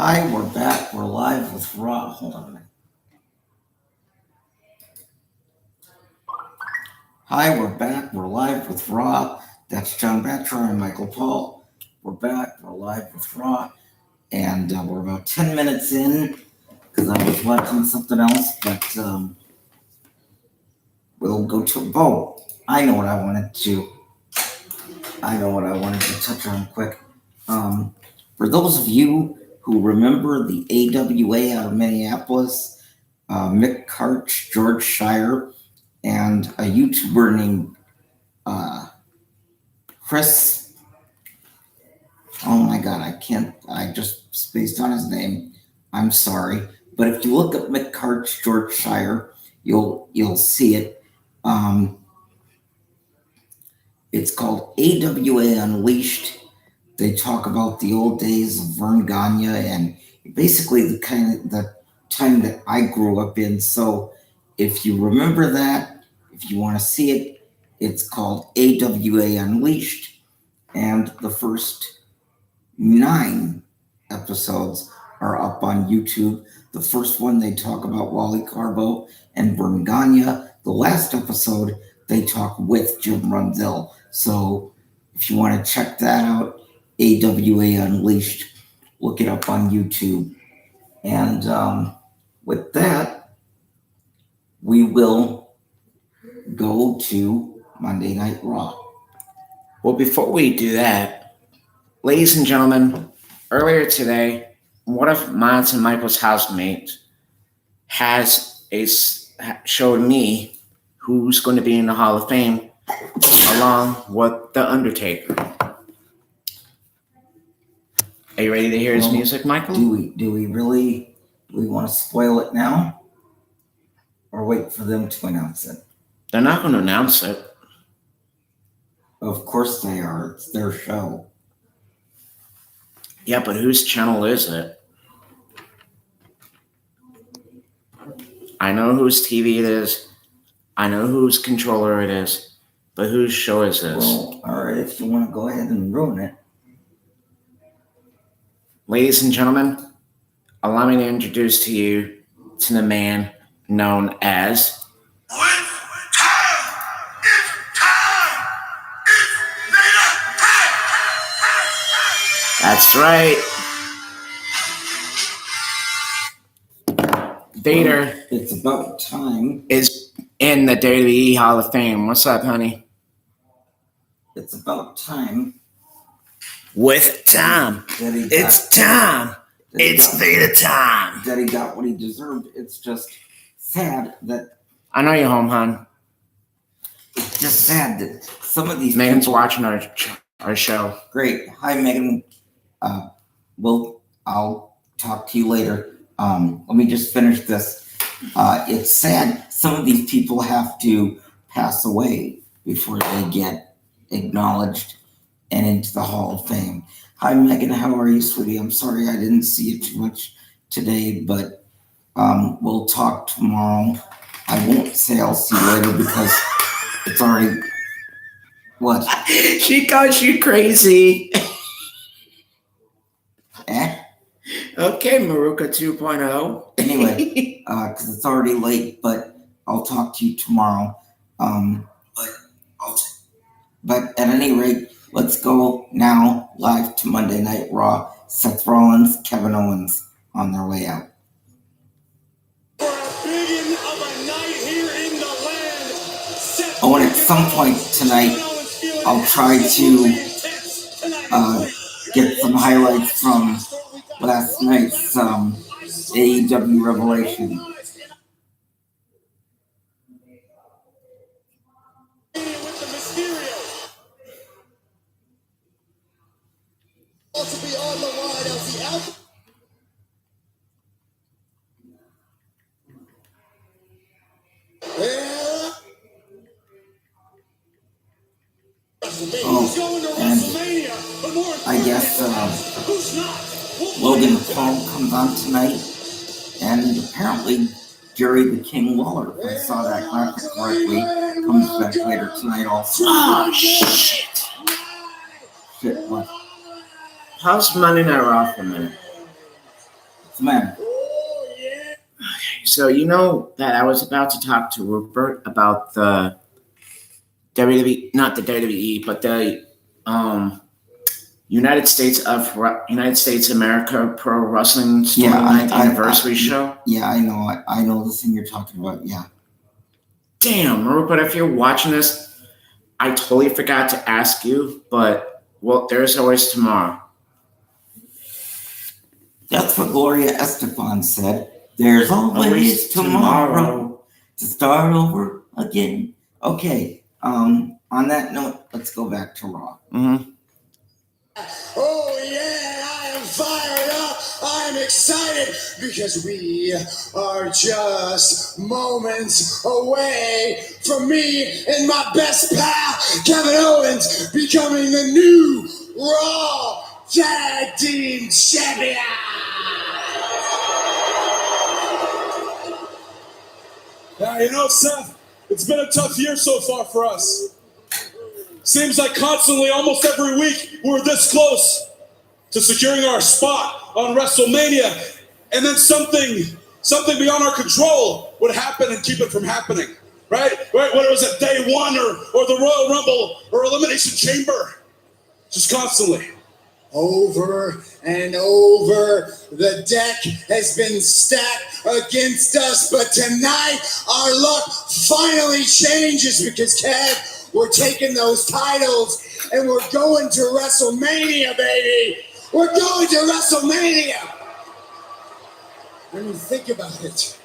Hi, we're back. We're live with Raw. Hold on a minute. Hi, we're back. We're live with Raw. That's John Batcher and Michael Paul. We're back. We're live with Raw. And we're about 10 minutes in because I was watching something else, but we'll go to. Oh, I know what I wanted to. Touch on quick. For those of you who remember the AWA out of Minneapolis, Mick Karch, George Shire, and a YouTuber named Chris. Oh my God, I just spaced on his name. I'm sorry. But if you look up Mick Karch, George Shire, you'll see it. It's called AWA Unleashed. They talk about the old days of Vern Gagne and basically the time that I grew up in. So if you remember that, if you want to see it, it's called AWA Unleashed. And the first 9 episodes are up on YouTube. The first one, they talk about Wally Carbo and Vern Gagne. The last episode, they talk with Jim Runzel. So if you want to check that out, AWA Unleashed, look it up on YouTube. And with that, we will go to Monday Night Raw. Well, before we do that, ladies and gentlemen, earlier today, one of mine and Michael's housemates showed me who's going to be in the Hall of Fame along with The Undertaker. Are you ready to hear his music, Michael? Do we really want to spoil it now? Or wait for them to announce it? They're not going to announce it. Of course they are. It's their show. Yeah, but whose channel is it? I know whose TV it is. I know whose controller it is. But whose show is this? Well, all right, if you want to go ahead and ruin it. Ladies and gentlemen, allow me to introduce to you to the man known as... That's right. Vader. It's about time. Is in the WWE Hall of Fame. What's up, honey? It's about time. With time. It's time. It's Vader time. That he got what he deserved. It's just sad that... I know you're home, hon. It's just sad that some of these Megan's watching our show. Great. Hi, Megan. I'll talk to you later. Let me just finish this. It's sad. Some of these people have to pass away before they get acknowledged and into the Hall of Fame. Hi, Megan. How are you, sweetie? I'm sorry I didn't see you too much today, but we'll talk tomorrow. I won't say I'll see you later because it's already... What? She calls you crazy. Okay, Maruka 2.0. Anyway, because it's already late, but I'll talk to you tomorrow. But at any rate, let's go now live to Monday Night Raw. Seth Rollins, Kevin Owens on their way out. Oh, and at some point tonight, I'll try to get some highlights from last night's AEW Revelation. And I guess Logan Paul comes on tonight, and apparently Jerry the King Lawler, if I saw that graphic correctly, comes back later tonight also. Oh, shit. Shit, what? How's Monday Night Raw for a minute? What's the matter? Oh, yeah. So you know that I was about to talk to Rupert about the WWE, not the WWE, but the United States America Pro Wrestling's 29th anniversary show. Yeah, I know. I know the thing you're talking about. Yeah. Damn, Rupert, if you're watching this, I totally forgot to ask you, but well, there's always tomorrow. That's what Gloria Estefan said. There's always tomorrow to start over again. Okay. On that note, let's go back to Raw. Mm-hmm. Oh, yeah, I am fired up. I'm excited because we are just moments away from me and my best pal, Kevin Owens, becoming the new Raw Tag Team Champion. Now, you know, Seth, it's been a tough year so far for us. Seems like constantly, almost every week, we're this close to securing our spot on WrestleMania, and then something beyond our control would happen and keep it from happening, right? Whether it was at day one or the Royal Rumble or Elimination Chamber, just constantly. Over and over, the deck has been stacked against us, but tonight our luck finally changes because, Kev, we're taking those titles and we're going to WrestleMania, baby. We're going to WrestleMania. When you think about it,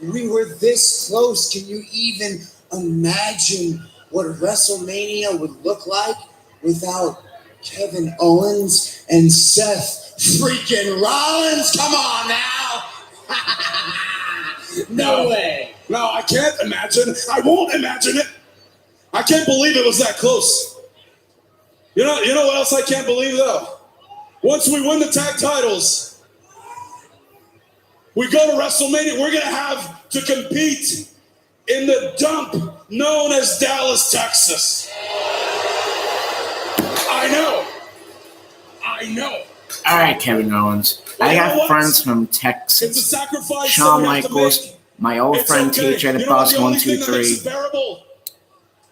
we were this close. Can you even imagine what WrestleMania would look like without Kevin Owens and Seth freaking Rollins? Come on now. No way. No, I can't imagine. I won't imagine it. I can't believe it was that close. You know what else I can't believe, though? Once we win the tag titles, we go to WrestleMania, we're going to have to compete in the dump known as Dallas, Texas. I know. All right, Kevin Owens. I got friends from It's a Texas. sacrifice. Shawn that we have to Michaels, make. my old It's friend okay. TJ the You know what, Boss the only thing that makes 123, it bearable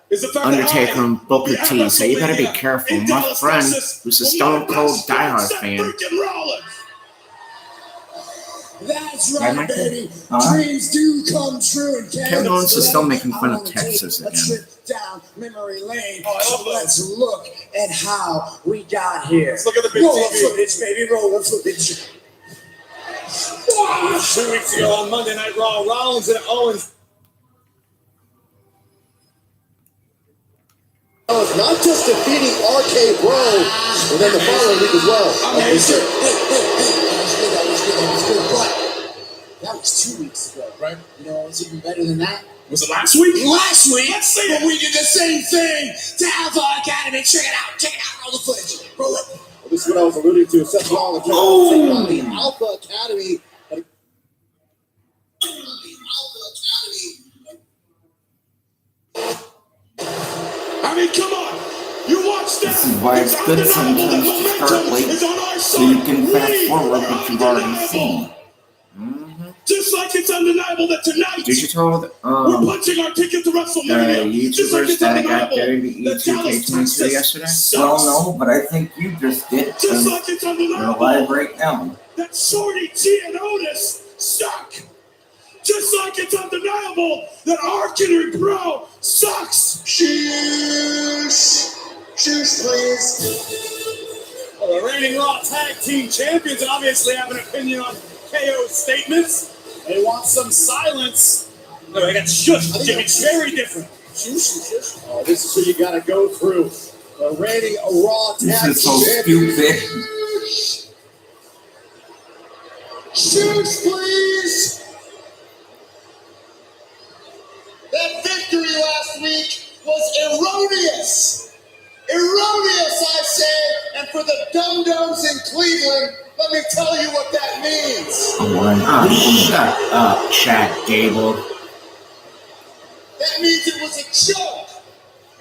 is the fact that Undertaker, and Booker I T. So you better be WrestleMania careful. in My Dallas, friend, Texas, who's a will Stone never Cold stop diehard Seth fan. freaking Rollins. That's Right, right, Michael? baby. Huh? Dreams do come true. And Kevin Owens is still making fun I of wanna Texas take a again. trip down memory lane. Oh, I love So those. let's look at how we got here. Let's look at the big roll TV. of footage, baby. Roll of footage. 2 weeks ago on Monday Night Raw, Rollins and Owens. Not just defeating RK Bro, and then the following week as well. Amazing. That was good. But that was 2 weeks ago, right? You know, it's even better than that. Was it last week? Last week, Let's see when it. we did the same thing to Alpha Academy. Check it out. Roll the footage. Roll it. Well, this is what I was alluding to. Seth Rollins taking on the Alpha Academy. I mean, come on. You watch that. This is why it's good sometimes to start late, so you can fast forward what you've already seen. Just like it's undeniable that tonight Did you tell we're punching our ticket to the WrestleMania. Just like YouTubers it's that I got undeniable WWE that Dallas, 2K22 Texas yesterday? sucks. Well, no, but I think you just did. Just Because like it's you're undeniable alive right now. that Shorty G and Otis suck. Just like it's undeniable that Arkin Bro sucks. Cheers, please. Well, the reigning Raw Tag Team Champions obviously have an opinion on KO's statements. They want some silence. No, they got shushed. Jimmy, it's very different. Shush. Oh, this is who you got to go through. The reigning Raw This Tag is so Team Champions. stupid. Cheers, please. That victory last week was erroneous. Erroneous, I say. And for the dum-dums in Cleveland, let me tell you what that means. Shut up, Chad Gable. That means it was a joke.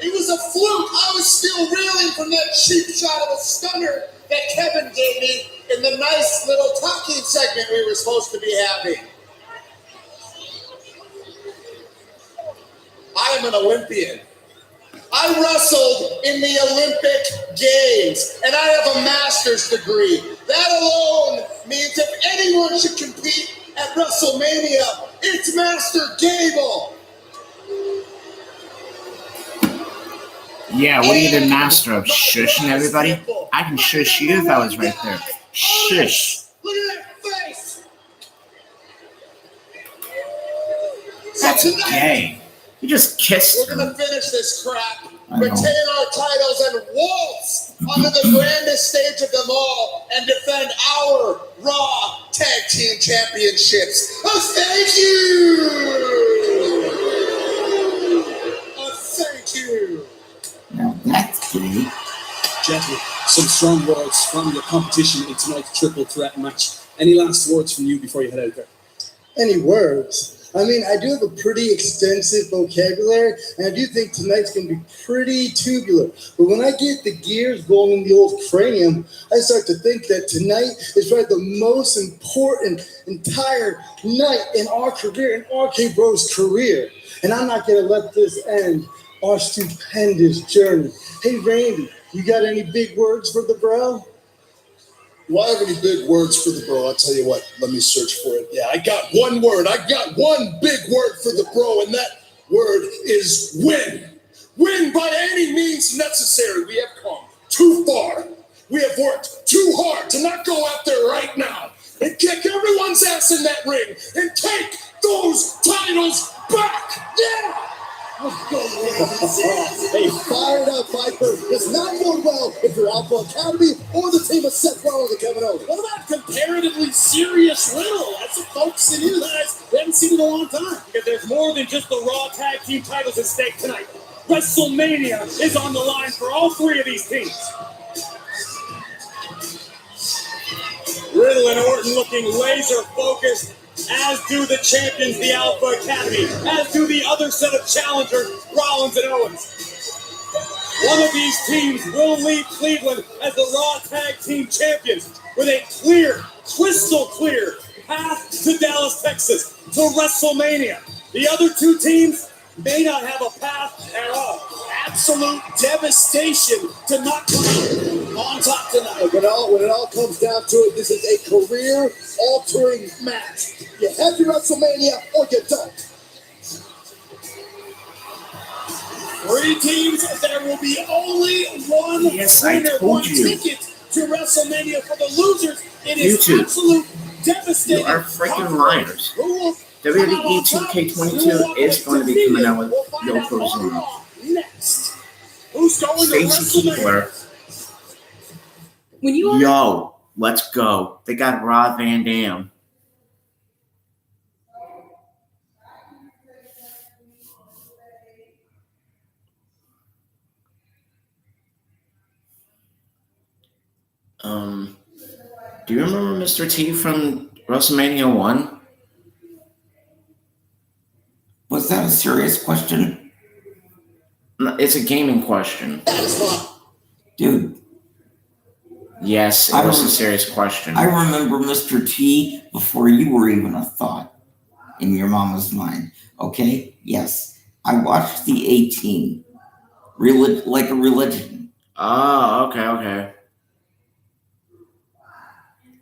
It was a fluke. I was still reeling from that cheap shot of a stunner that Kevin gave me in the nice little talkie 14th segment we were supposed to be having. I am an Olympian. I wrestled in the Olympic Games, and I have a master's degree. That alone means if anyone should compete at WrestleMania, it's Master Gable. Yeah, what are you the master of? Shushing everybody? I can shush you if I was right there. Shush. Look at that face. That's gay. You just kissed We're going her. to finish this crap, I know. retain our titles, and waltz onto the grandest stage of them all and defend our Raw Tag Team Championships. Oh, thank you! Oh, thank you! Now that's gay. Jeffrey, some strong words from your competition in tonight's triple threat match. Any last words from you before you head out there? Any words? I mean, I do have a pretty extensive vocabulary, and I do think tonight's going to be pretty tubular. But when I get the gears going in the old cranium, I start to think that tonight is probably the most important entire night in our career, in RK Bros' career. And I'm not going to let this end our stupendous journey. Hey, Randy, you got any big words for the bro? Do I have any big words for the bro? I'll tell you what, let me search for it. Yeah, I got one word. I got one big word for the bro, and that word is win. Win by any means necessary. We have come too far. We have worked too hard to not go out there right now and kick everyone's ass in that ring and take those titles back. Yeah! Hey, fired up, Viper. It's not going well if you're Alpha Academy or the team of Seth Rollins and Kevin Owens. What about comparatively serious Riddle? That's a folks in you guys. We haven't seen in a long time. Because there's more than just the Raw Tag Team titles at stake tonight. WrestleMania is on the line for all three of these teams. Riddle and Orton looking laser focused, as do the champions, the Alpha Academy, as do the other set of challengers, Rollins and Owens. One of these teams will leave Cleveland as the Raw Tag Team champions with a clear, crystal clear path to Dallas, Texas, to WrestleMania. The other two teams may not have a path at all. Absolute devastation to not come out on top tonight. When it all comes down to it, this is a career-altering match. You have your WrestleMania or you don't. Three teams, there will be only one Yes, I winner, told one you. ticket to WrestleMania. For the losers, it is YouTube. absolute devastating. You are freaking liars. Who will WWE 2K22 is going to be coming out with Yokozuna. Next, who's going to Stacy WrestleMania? Keibler. When you are Yo, let's go. They got Rob Van Dam. Do you remember Mr. T from WrestleMania 1? Was that a serious question? No, it's a gaming question. Dude, Yes, it I was a rem- serious question. I remember Mr. T before you were even a thought in your mama's mind. Okay? Yes. I watched the 18. Like a religion. Oh, okay.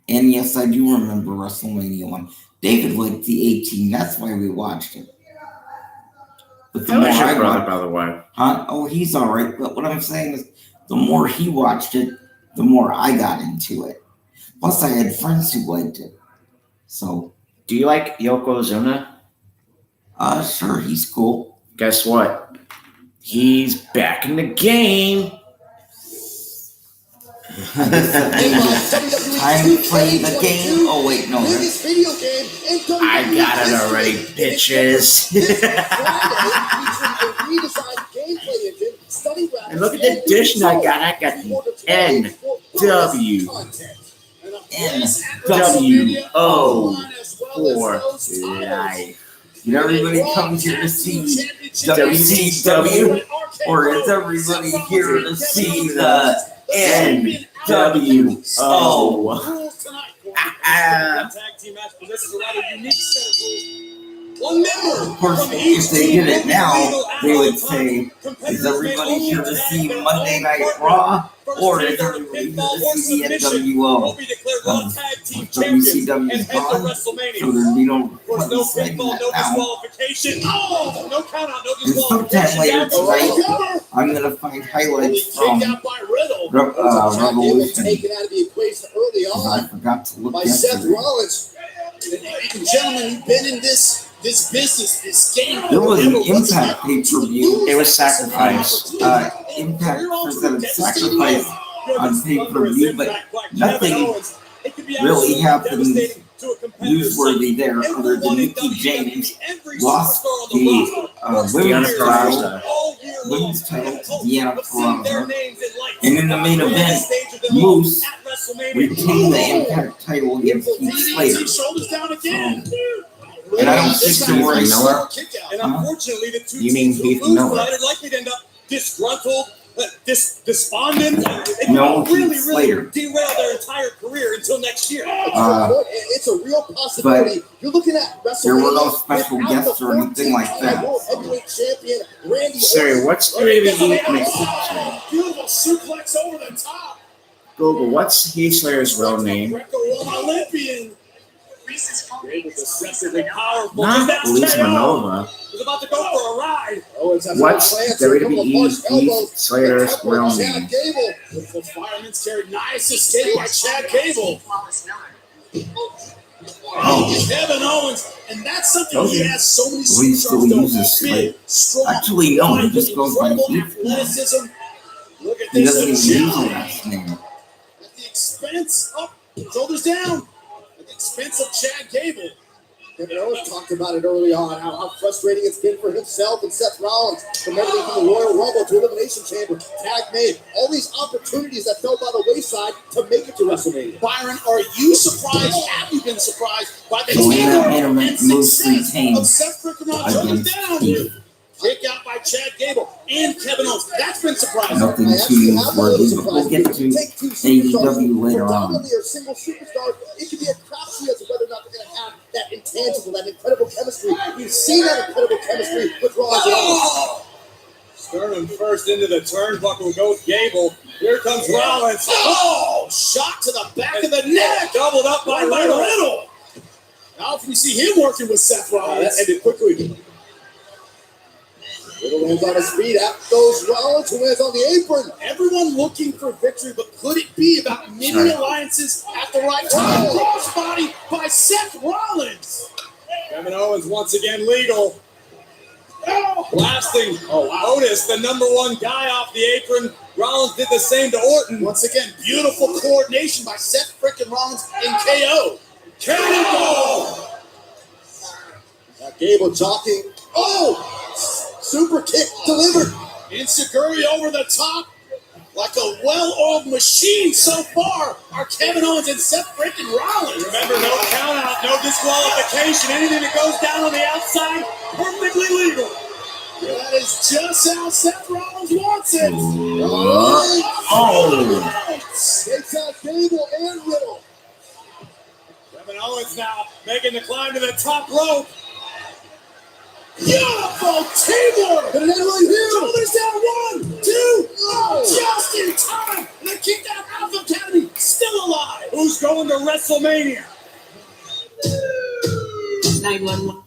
And yes, I do remember WrestleMania 1. David liked the 18. That's why we watched it. But the That more was your I brother, watched, by the way. oh, he's all right. But what I'm saying is, the more he watched it, the more I got into it. Plus, I had friends who liked it. So, Do you like Yokozuna? sure, he's cool. Guess what? He's back in the game. Time to play the game. Oh, wait, no. Biggest video game in WWE I got it already, history. bitches. This Friday featuring a redesigned gameplay engine, stunning graphics, And look at the edition I got. I got the NW. NWO for life. Did everybody come here to see WCW? Or is everybody here to see the NWO? Tag team match, but this is a rather unique set of rules. One member Of course, from each if they team did it will be now, legal at they all would times. say, Competitors is may everybody only here to tag see their Monday own Night partner. Raw? First Or is either everybody here pinfall to or see the submission will NWO? be declared Raw Tag Team WCW Champions is and head to gone, WrestleMania. so there'd be no Of course, point no in saying pinfall, that no now. disqualification. Oh, no count out, no And sometime disqualification. later Down goes tonight, the cover. I'm gonna find highlights Kicked from out by Riddle. Revolution, Taken out of the equation early because I on forgot to look by Seth yesterday. Rollins. And gentlemen, we've been in this business, this game. There was an Impact pay-per-view. It was Sacrifice. Impact presented Sacrifice on pay-per-view, but nothing really happened newsworthy there other than Mickey James lost the women's title to Deanna Purrazzo. And in the main event, Moose retained the Impact title against Heath Slater. Shoulders down again. And I don't think there were Heath Miller? And unfortunately, the two You mean teams who Heath lose Miller? tonight are likely to end up disgruntled, despondent. It No, could really, Heath really Slater. derail their entire career until next year. It's a real possibility. You're looking at WrestleMania. There were no special without guests the or anything like 14th that. World Heavyweight Champion Randy Siri, Orton. what's WWE? Beautiful suplex over the top. Google, what's Heath Slater's real name? Greco-Roman Olympian. Deceptively powerful. Not Just Lisa KO. Manova. He's about to go for a ride. Owens has What's a glance, a couple of WWE harsh elbows. Heath Slater's Couple real of Chad name? Gable. The fireman's carry. Nice escape by Chad Gable. Kevin Owens, and that's something he has so many Well, he still superstars uses don't. Big, Slater. strong, Actually, no, he wide, just goes by incredible Heath now. athleticism. Look at He this. doesn't even use a agility. last name. At the expense of shoulders down. At the expense of Chad Gable. Kevin Owens talked about it early on, how frustrating it's been for himself and Seth Rollins from everything from the Royal Rumble to Elimination Chamber, tag made, all these opportunities that fell by the wayside to make it to WrestleMania. Byron, are you surprised? Have you been surprised by the So in that teamwork main and event, Moose success retained of Seth freaking Rollins? Shoulders against down. Heath. Kick out by Chad Gable and Kevin Owens. That's been surprising. Nothing too newsworthy, but we'll get to AEW later on. Predominantly are single superstars. It can be a crapshoot as to whether or not they're going to have that intangible, that incredible chemistry. We've seen that incredible chemistry with Rollins and Owens. Sternum first into the turnbuckle goes Gable. Here comes Rollins. Oh, shot to the back of the neck. Doubled up by Riddle. Riddle. Now if we see him working with Seth Rollins. That ended quickly. Riddle lands on his feet. Out goes Rollins, who lands on the apron. Everyone looking for victory, but could it be about many alliances at the right time? Crossbody by Seth Rollins. Kevin Owens once again legal. Blasting Otis, the number one guy off the apron. Rollins did the same to Orton. Once again, beautiful coordination by Seth frickin' Rollins and KO. Cannonball! Now Gable talking. Oh! Super kick delivered. Insecurity over the top. Like a well-oiled machine so far are Kevin Owens and Seth freaking Rollins. Remember, no count out, no disqualification. Anything that goes down on the outside, perfectly legal. That is just how Seth Rollins wants it. Takes out Gable and Riddle. Kevin Owens now making the climb to the top rope. Beautiful teamwork. And then right here. Shoulders down. 1, 2. Just in time. And the kick out Alpha Academy. Still alive. Who's going to WrestleMania? 911.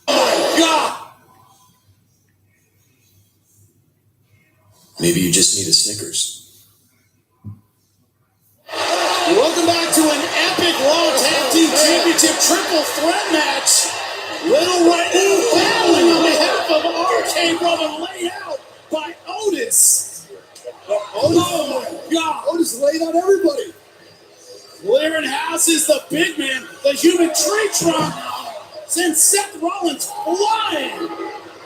God. Maybe you just need a Snickers. Welcome back to an epic Raw Tag Team Championship triple threat match. Riddle right now battling on behalf of RK Bro, laid out by Otis. Oh my God. Otis laid out everybody. Clearing house is the big man, the human tree trunk. Sends Seth Rollins flying.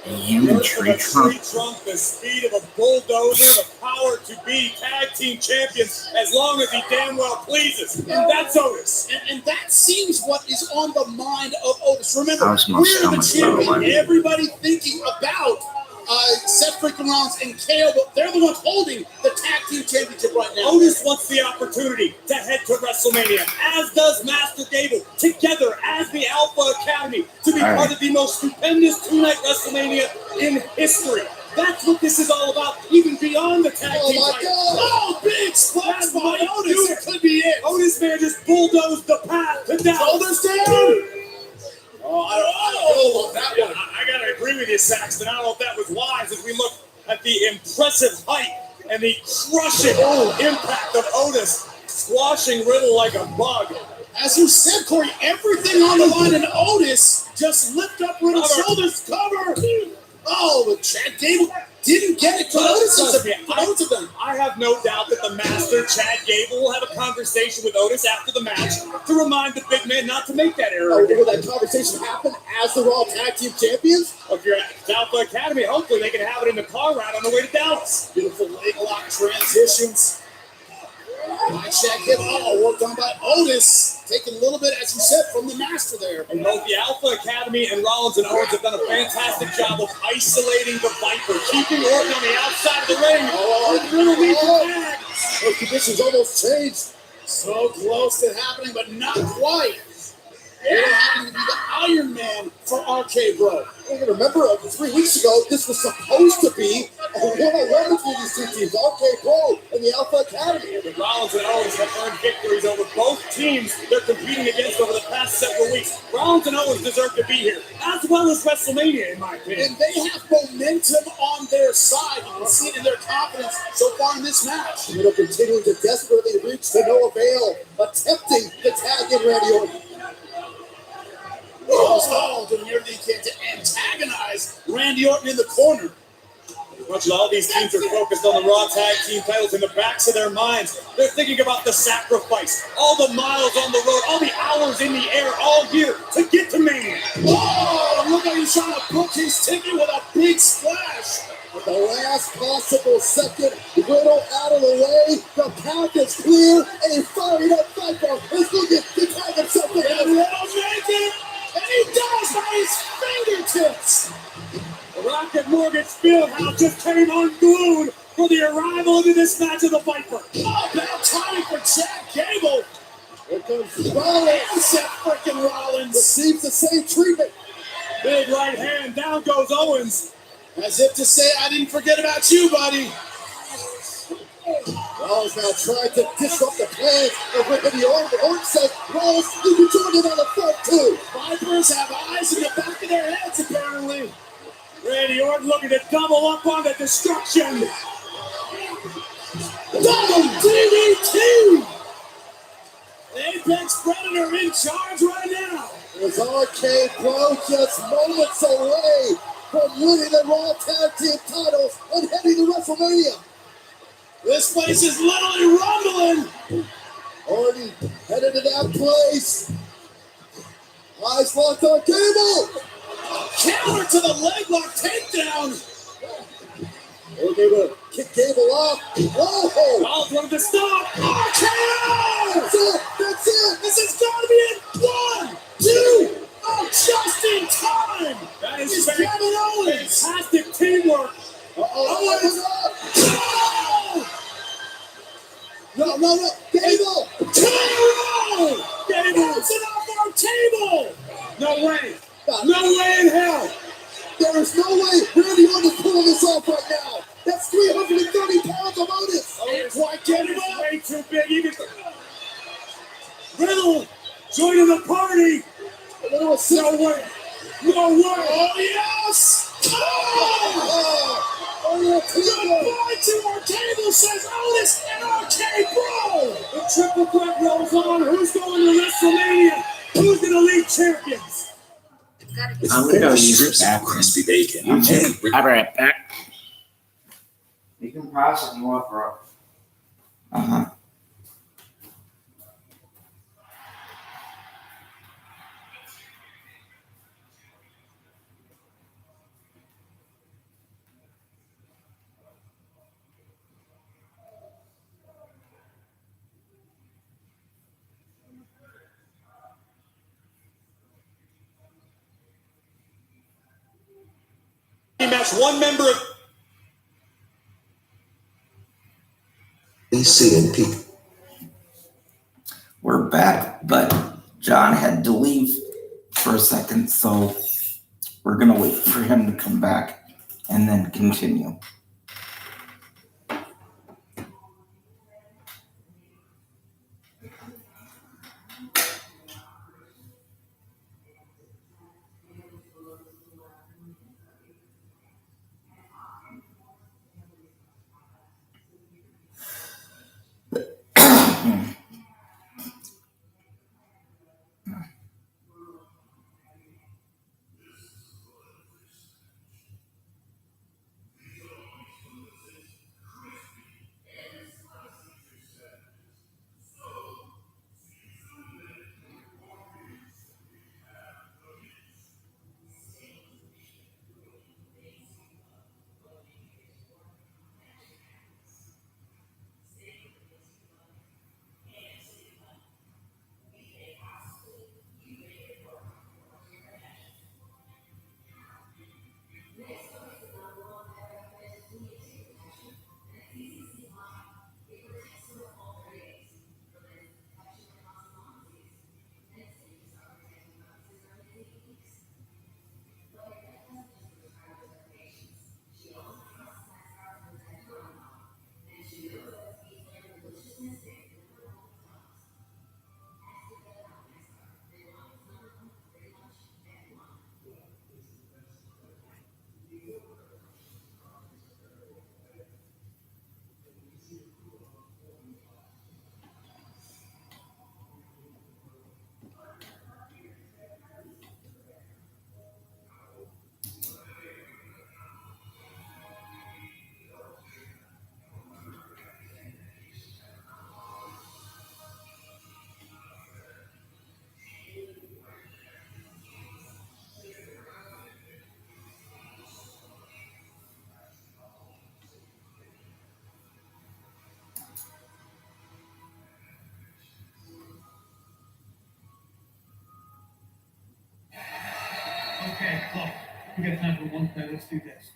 A human tree trunk. Tree trunk, the speed of a bulldozer, the power to be tag team champions as long as he damn well pleases. And that's Otis. And that seems what is on the mind of Otis. Remember, That was my we're the stomach, by the champion. way. Everybody thinking about Seth freaking Rollins and KO, but they're the ones holding the tag team championship right now. Otis wants the opportunity to head to WrestleMania, as does Master Gable, together as the Alpha Academy, to be All right. part of the most stupendous two-night WrestleMania in history. That's what this is all about, even beyond the tag Oh team my title. God! Oh, big splash That's by my Otis. dude. It could be it. Otis man just bulldozed the path to Dallas. Shoulders down. Oh, I don't know about that one. I gotta agree with you, Saxton. I don't know if that was wise as we look at the impressive height and the crushing impact of Otis squashing Riddle like a bug. As you said, Corey, everything on the line, and Otis just lift up Riddle's Cover. shoulders, cover. Oh, but Chad Gable didn't get it. But Otis is both of them. I have no doubt that the master, Chad Gable, will have a conversation with Otis after the match to remind the big man not to make that error again. Will that conversation happen as the Raw Tag Team Champions? If you're at Alpha Academy, hopefully they can have it in the car ride on the way to Dallas. Beautiful leg lock transitions. By Chad Gable. Oh, worked on by Otis. Taking a little bit, as you said, from the master there. And both the Alpha Academy and Rollins and Owens have done a fantastic job of isolating the Viper, keeping Orton on the outside of the ring. Riddle needs a tag. Those conditions almost changed. So close to happening, but not quite. Riddle happening to be the Iron Man for RK Bro. Remember, 3 weeks ago, this was supposed to be a one-on-one between these two teams, RK Bro and the Alpha Academy. The Rollins and Owens have earned victories over both teams they're competing against over the past several weeks. Rollins and Owens deserve to be here, as well as WrestleMania, in my opinion. And they have momentum on their side. You can see it in their confidence so far in this match. Riddle continuing to desperately reach to no avail, attempting to tag in Randy Orton. Oh, doing everything he can to antagonize Randy Orton in the corner. Much as all these teams are focused on the Raw Tag Team titles in the backs of their minds, they're thinking about the sacrifice, all the miles on the road, all the hours in the air all year to get to Mania. Oh, look how he's trying to book his ticket with a big splash. At the last possible second, Riddle out of the way, the path is clear, and he fired up Viper. He's looking to tag himself in. And Riddle make it, and he does by his fingertips. Rocket Mortgage Fieldhouse just came unglued for the arrival into this match of the Viper. Oh, bad timing for Chad Gable. Here comes Rollins and Seth freaking Rollins. Receives the same treatment. Big right hand, down goes Owens. As if to say, I didn't forget about you, buddy. Rollins now trying to disrupt the plans of Randy Orton. Orton says, Rollins, you can join in on the front too. Vipers have eyes in the back of their heads, apparently. Randy Orton looking to double up on the destruction. Double DDT! Apex Predator in charge right now. Is RK Bro just moments away from winning the Raw Tag Team titles and heading to WrestleMania? This place is literally rumbling. Already headed to that place. Eyes locked on Gable. Counter to the leg lock takedown. We're going to kick Gable off. Whoa! Rollins wanted to stop. RKO! That's it! That's it! This has got to be it! 1, 2! Oh, just in time! That is It's Kevin Owens! fantastic teamwork. Owens! No! Gable! 2 in a row! Gable. Bouncing off our table! No way. No way in hell. There is no way Randy Orton is pulling this off right now. That's 330 pounds of Otis. Otis Quite getting is up. way too big. Even Riddle joining the party. A little No way. No way. Oh, yes! Oh, yeah, goodbye to our table, says Otis and RK Bro! The triple threat rolls on. Who's going to WrestleMania? Who's going to lead champions? I'm gonna go use it back. Crispy bacon. I'll be right back. You can pause if you want, bro. Uh-huh. ask one member of DC and Pete. We're back, but John had to leave for a second, so we're going to wait for him to come back and then continue. Okay, look, we got time for one thing. Let's do this.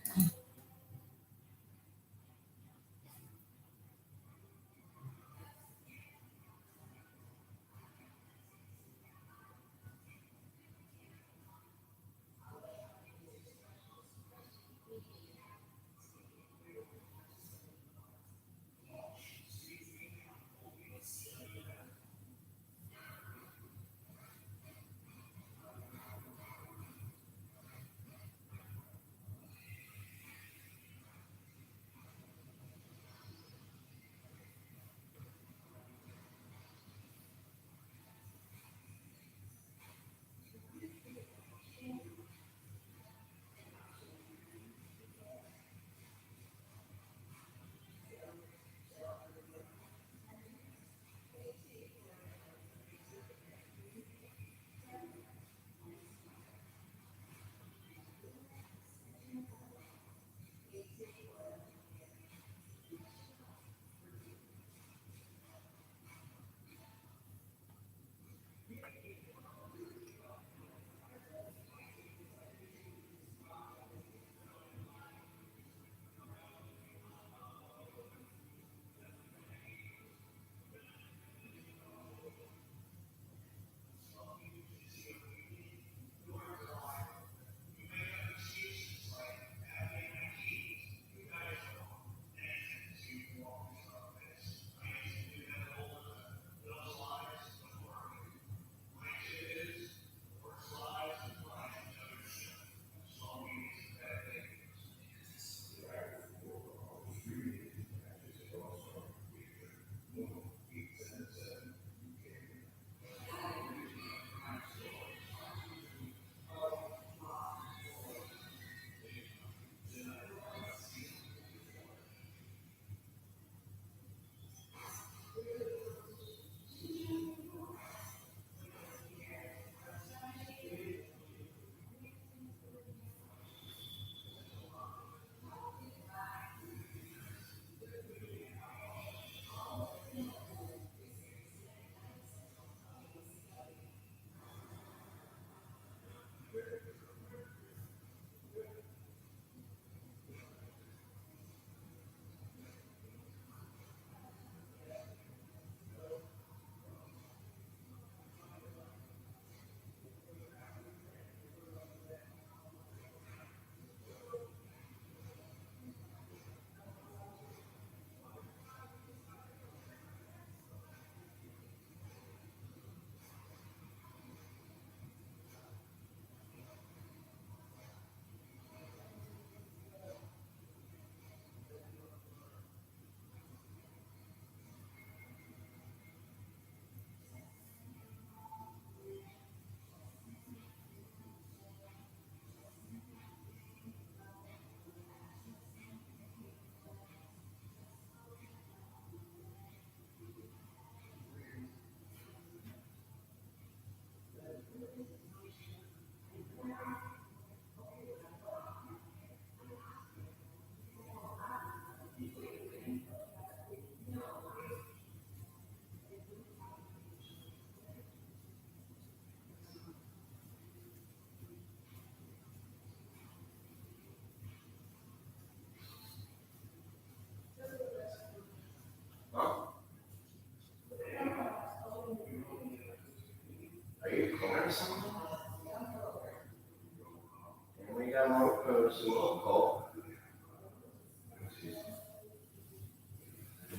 We got more pose local.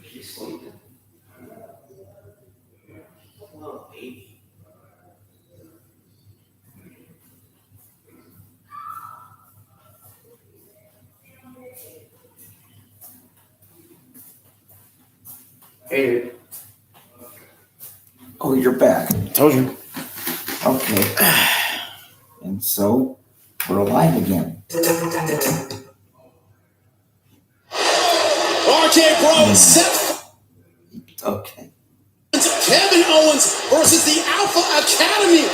She's sleeping. Little baby. Hey, dude. Oh, you're back. Told you. Okay. And so we're alive again. RK Bro and Seth Okay. Kevin Owens versus the Alpha Academy.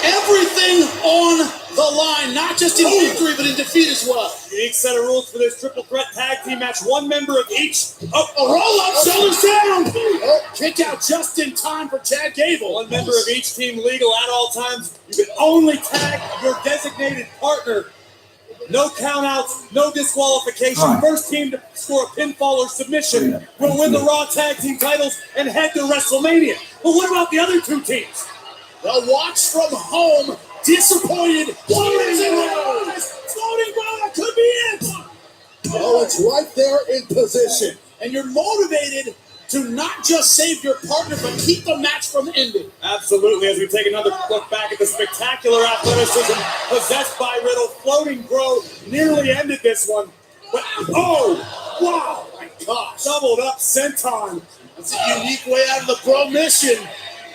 Everything on the line, not just in victory, but in defeat as well. Unique set of rules for this triple threat tag team match. One member of each. Oh, a roll up, shoulders down. Oh, kick out just in time for Chad Gable. One member of each team legal at all times. You can only tag your designated partner. No countouts, no disqualification. All right. First team to score a pinfall or submission will win the Raw Tag Team titles and head to WrestleMania. But what about the other two teams? The watch from home, disappointed. Floating Bro, that could be it. Oh, it's right there in position. And you're motivated to not just save your partner, but keep the match from ending. Absolutely, as we take another look back at the spectacular athleticism possessed by Riddle, Floating Bro nearly ended this one. But, oh, wow, My gosh, doubled up senton. that's a unique way out of the Bro mission.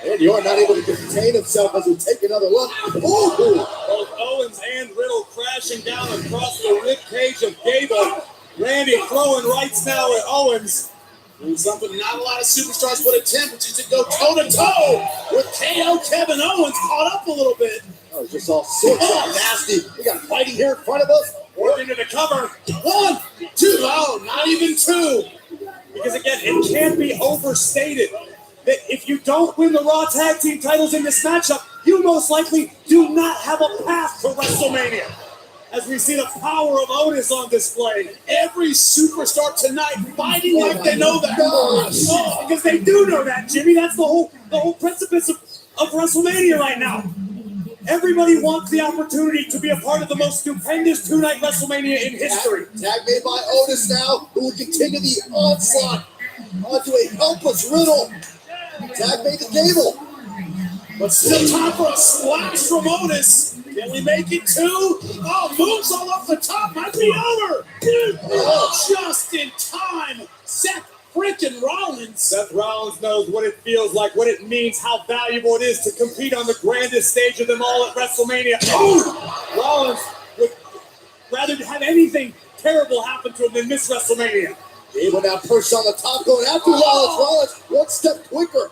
And you're not able to contain himself as we take another look. Ooh. Both Owens and Riddle crashing down across the rib cage of Gable. Randy throwing rights now at Owens. Doing something not a lot of superstars would attempt, which is to go toe-to-toe with KO Kevin Owens. Caught up a little bit. Oh, just all sorts of nasty. We got fighting here in front of us. Working to the cover. 1, 2, oh, not even 2. Because again, it can't be overstated that if you don't win the Raw Tag Team titles in this matchup, you most likely do not have a path to WrestleMania. As we see the power of Otis on display. Every superstar tonight fighting like they know that. Oh, because they do know that, Jimmy. That's the whole precipice of WrestleMania right now. Everybody wants the opportunity to be a part of the most stupendous two-night WrestleMania in history. Tag made by Otis now, who will continue the onslaught onto a helpless Riddle. Tag made to Gable. But still time for a splash from Otis. Can we make it 2? Oh, moves all off the top. Might be over. Oh, just in time. Seth freaking Rollins. Seth Rollins knows what it feels like, what it means, how valuable it is to compete on the grandest stage of them all at WrestleMania. Oh! Rollins would rather have anything terrible happen to him than miss WrestleMania. Gable now pushed on the top, going after Rollins. Rollins, one step quicker.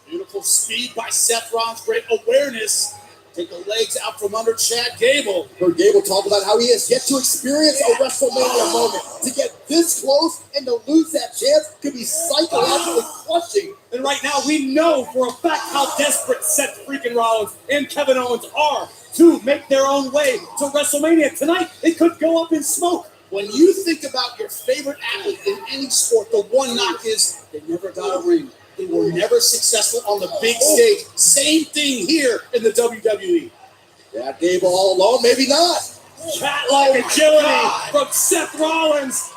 Beautiful speed by Seth Rollins. Great awareness. Take the legs out from under Chad Gable. Heard Gable talk about how he has yet to experience a WrestleMania moment. To get this close and to lose that chance could be psychologically crushing. And right now, we know for a fact how desperate Seth freaking Rollins and Kevin Owens are to make their own way to WrestleMania. Tonight, it could go up in smoke. When you think about your favorite athlete in any sport, the one knock is they never got a ring. They were never successful on the big stage. Same thing here in the WWE. Yeah, Gable all alone, maybe not. Cat-like agility from Seth Rollins.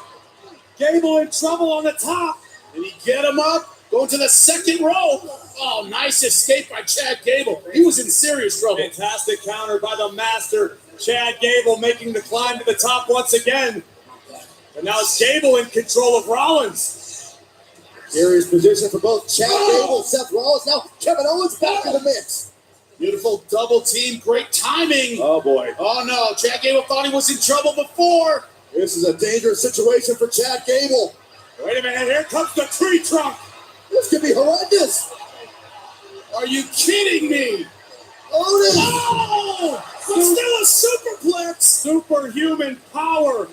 Gable in trouble on the top. Did he get him up? Going to the second row. Oh, nice escape by Chad Gable. He was in serious trouble. Fantastic counter by the master. Chad Gable making the climb to the top once again. And now it's Gable in control of Rollins. Serious position for both Chad Gable and Seth Rollins. Now Kevin Owens back in the mix. Beautiful double team. Great timing. Oh, boy. Oh, no. Chad Gable thought he was in trouble before. This is a dangerous situation for Chad Gable. Wait a minute. Here comes the tree trunk. This could be horrendous. Are you kidding me? Otis. Oh, but still a superplex. Superhuman power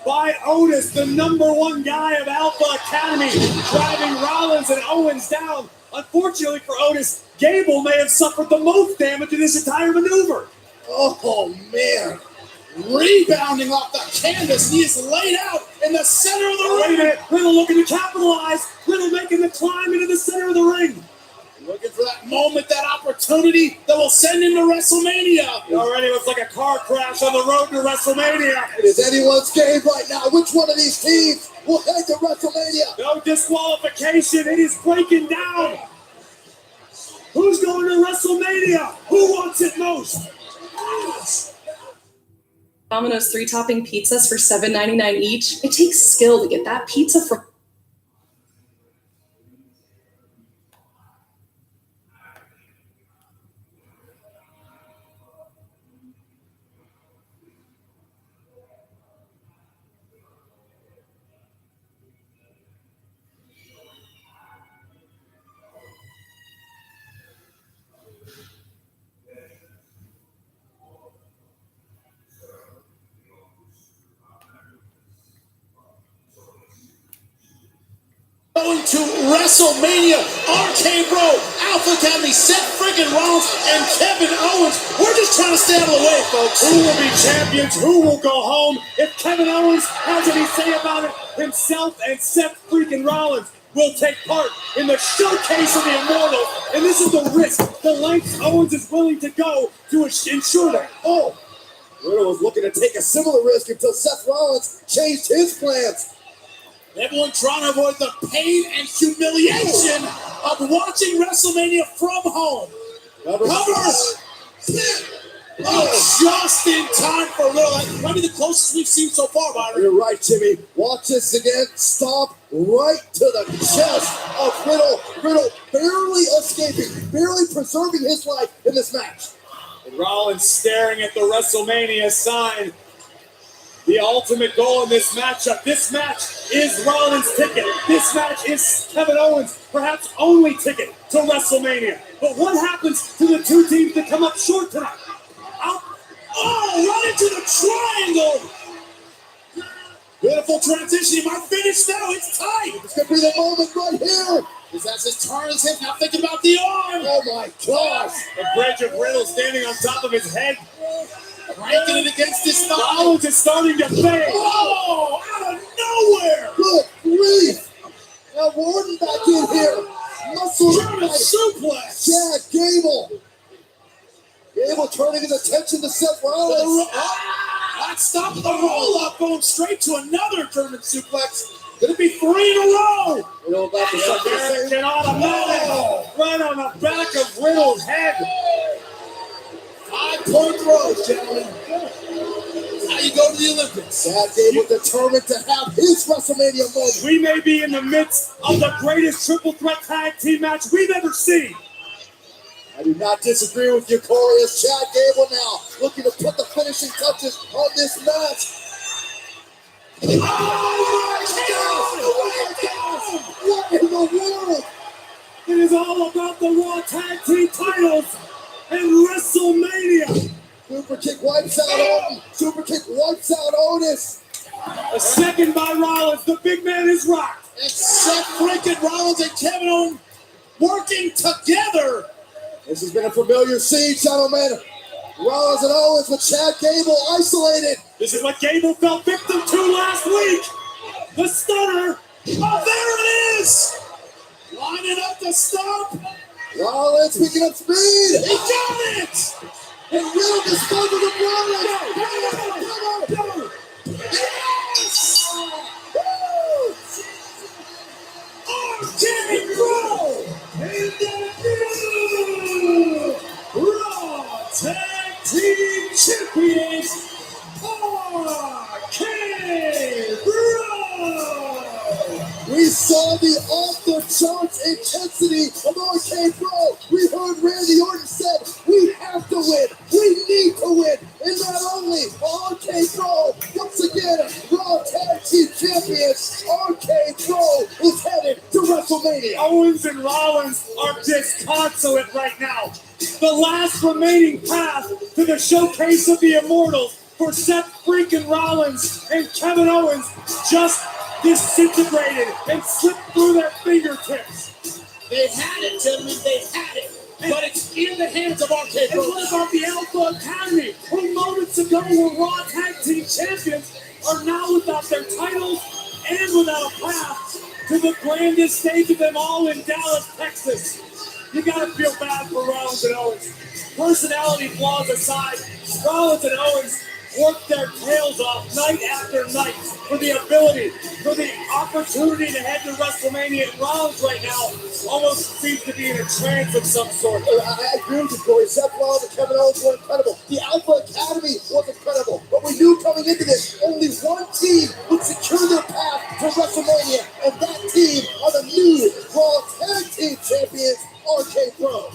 by Otis, the #1 guy of Alpha Academy, driving Rollins and Owens down. Unfortunately for Otis, Gable may have suffered the most damage in this entire maneuver. Oh, man. Rebounding off the canvas. He is laid out in the center of the Wait a ring. minute. Riddle looking to capitalize. Riddle making the climb into the center of the ring. Looking for that moment, that opportunity that will send him to WrestleMania. It already looks like a car crash on the road to WrestleMania. It is anyone's game right now. Which one of these teams will head to WrestleMania? No disqualification. It is breaking down. Who's going to WrestleMania? Who wants it most? Domino's 3-topping pizzas for $7.99 each. It takes skill to get that pizza from. Going to WrestleMania, RK Bro, Alpha Academy, Seth freaking Rollins, and Kevin Owens. We're just trying to stay out of the way, folks. Who will be champions? Who will go home? If Kevin Owens has any say about it, himself and Seth freaking Rollins will take part in the showcase of the Immortals. And this is the risk, the lengths Owens is willing to go to ensure that. Oh, Riddle was looking to take a similar risk until Seth Rollins changed his plans. Everyone trying to avoid the pain and humiliation of watching WrestleMania from home. Cover. Oh, just in time for Riddle. That might be the closest we've seen so far, Byron. You're right, Jimmy. Watch this again. Stomp right to the chest of Riddle. Riddle barely escaping, barely preserving his life in this match. And Rollins staring at the WrestleMania sign. The ultimate goal in this matchup. This match is Rollins' ticket. This match is Kevin Owens' perhaps only ticket to WrestleMania. But what happens to the two teams that come up short tonight? Run into the triangle. Beautiful transition. He might finish now. It's tight. It's going to be the moment right here. As his turn his hip, now thinking about the arm. Oh, my gosh. The bridge of Riddle standing on top of his head. Cranking it against his thigh. Rollins is starting to fade. Oh, out of nowhere. Good grief. Now Warden back in here. Muscle German suplex. Chad Gable. Gable turning his attention to Seth Rollins. Not stopping the roll-up, going straight to another German suplex. Could it be 3 in a row? Riddle about to start the same. Automatic right on the back of Riddle's head. 5-point throws, gentlemen. That's how you go to the Olympics. Chad Gable determined to have his WrestleMania moment. We may be in the midst of the greatest triple threat tag team match we've ever seen. I do not disagree with you, Corey. As Chad Gable now looking to put the finishing touches on this match. What in the world? It is all about the Raw Tag Team titles and WrestleMania. Super kick wipes out Orton. Super kick wipes out Otis. A second by Rollins. The big man is rocked. And Seth freaking Rollins and Kevin Owens working together. This has been a familiar scene, gentlemen. Rollins and Owens with Chad Gable isolated. This is what Gable fell victim to last week. The stunner. Oh, there it is. Lining up the stomp. Rollins picking up speed. He got it. And Riddle disposes of Rollins. Go. Yes. Woo. RK Bro. And the new Raw Tag Team Champions, RK Bro. We saw the off-the-charts intensity of RK Bro. We heard Randy Orton said, we have to win. We need to win. And not only RK Bro, once again, Raw Tag Team Champions, RK Bro is headed to WrestleMania. Owens and Rollins are disconsolate right now. The last remaining path to the showcase of the Immortals for Seth freaking Rollins and Kevin Owens just disintegrated and slipped through their fingertips. They had it, gentlemen. They had it. But it's in the hands of RK And Bro. what about the Alpha Academy, who moments ago were Raw Tag Team Champions, are now without their titles and without a path to the grandest stage of them all in Dallas, Texas? you gotta feel bad for Rollins and Owens. Personality flaws aside, Rollins and Owens worked their tails off night after night for the ability, for the opportunity to head to WrestleMania. And Rollins right now almost seems to be in a trance of some sort. I agree with you, Corey. Seth Rollins and Kevin Owens were incredible. The Alpha Academy was incredible. But we knew coming into this, only one team would secure their path to WrestleMania, and that team are the new Raw Tag Team Champions, RK Bro.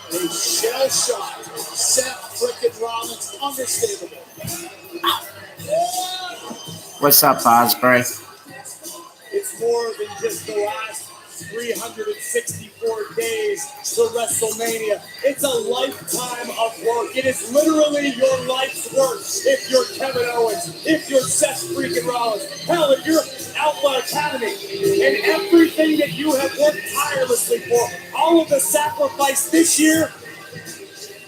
A shell-shocked Seth frickin' Rollins, understandable. What's up, Osprey? It's more than just the last 364 days to WrestleMania. It's a lifetime of work. It is literally your life's work if you're Kevin Owens, if you're Seth freaking Rollins. Hell, if you're Alpha Academy, and everything that you have worked tirelessly for, all of the sacrifice this year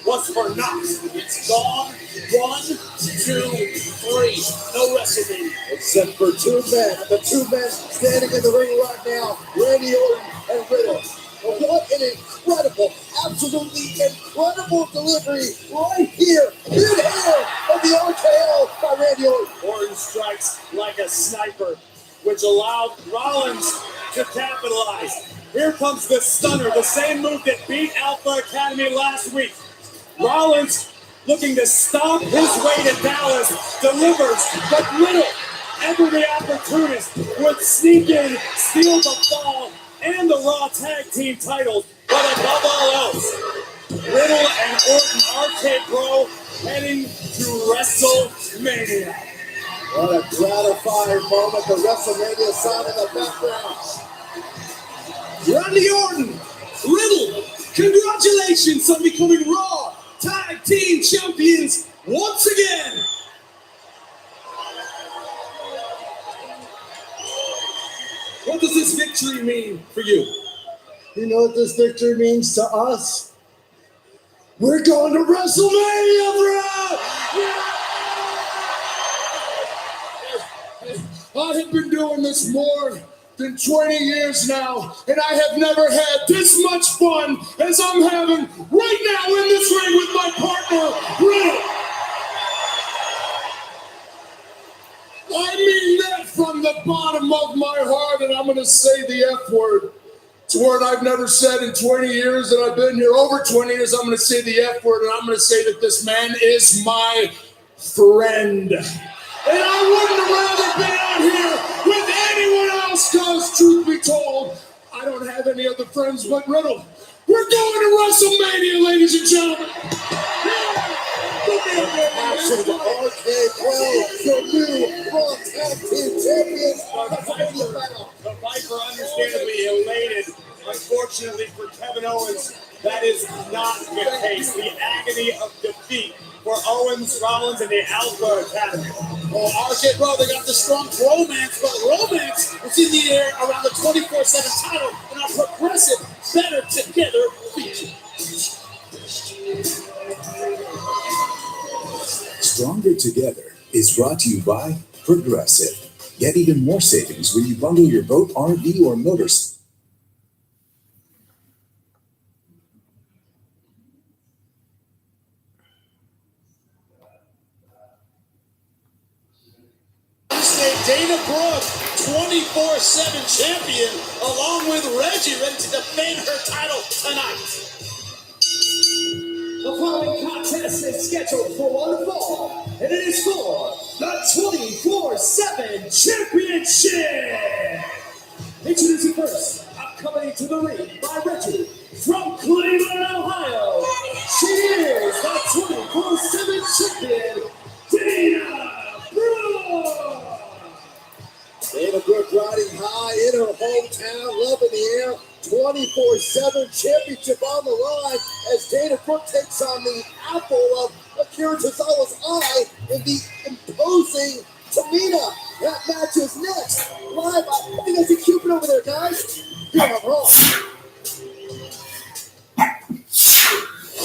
was for naught. It's gone. 1, 2, 3. No WrestleMania. Except for two men. The two men standing in the ring right now, Randy Orton and Riddle. But what an incredible, absolutely incredible delivery right here, mid-air of the RKO by Randy Orton. Orton strikes like a sniper, which allowed Rollins to capitalize. Here comes the stunner, the same move that beat Alpha Academy last week. Rollins looking to stomp his way to Dallas, delivers, but Riddle, ever the opportunist, would sneak in, steal the fall, and the Raw Tag Team titles, but above all else, Riddle and Orton RK Bro heading to WrestleMania. What a gratifying moment. The WrestleMania sound in the background. Randy Orton, Riddle, congratulations on becoming Raw Tag Team Champions once again. What does this victory mean for you? You know what this victory means to us? We're going to WrestleMania, bro! I have been doing this more than 20 years now, and I have never had this much fun as I'm having right now in this ring with my partner, Riddle. I mean that from the bottom of my heart, and I'm going to say the F word. It's a word I've never said in 20 years, and I've been here over 20 years. I'm going to say the F word, and I'm going to say that this man is my friend. And I wouldn't have rather been out here with anyone else, because truth be told, I don't have any other friends but Riddle. We're going to WrestleMania, ladies and gentlemen. Action to RK Bro, your new Raw Tag Team Champions. The Viper understandably elated. Unfortunately for Kevin Owens, that is not the case. The agony of defeat for Owens, Rollins, and the Alpha Academy. Oh, RK Bro, they got the strong romance, but romance is in the air around the 24/7 title and our progressive Better Together feature. Stronger Together is brought to you by Progressive. Get even more savings when you bundle your boat, RV, or motorcycle. Dana Brooke, 24/7 champion, along with Reggie, ready to defend her title tonight. The following contest is scheduled for one fall, and it is for the 24/7 championship. Introducing first, coming to the ring by Reggie from Cleveland, Ohio. She is the 24/7 champion, Dana Brooke. Dana Brooke riding high in her hometown, love in the air, 24/7 championship on the line as Dana Brooke takes on the apple of Akira Tozawa's eye in the imposing Tamina. That match is next. Live, I think I see Cupid over there, guys. Yeah, I'm wrong.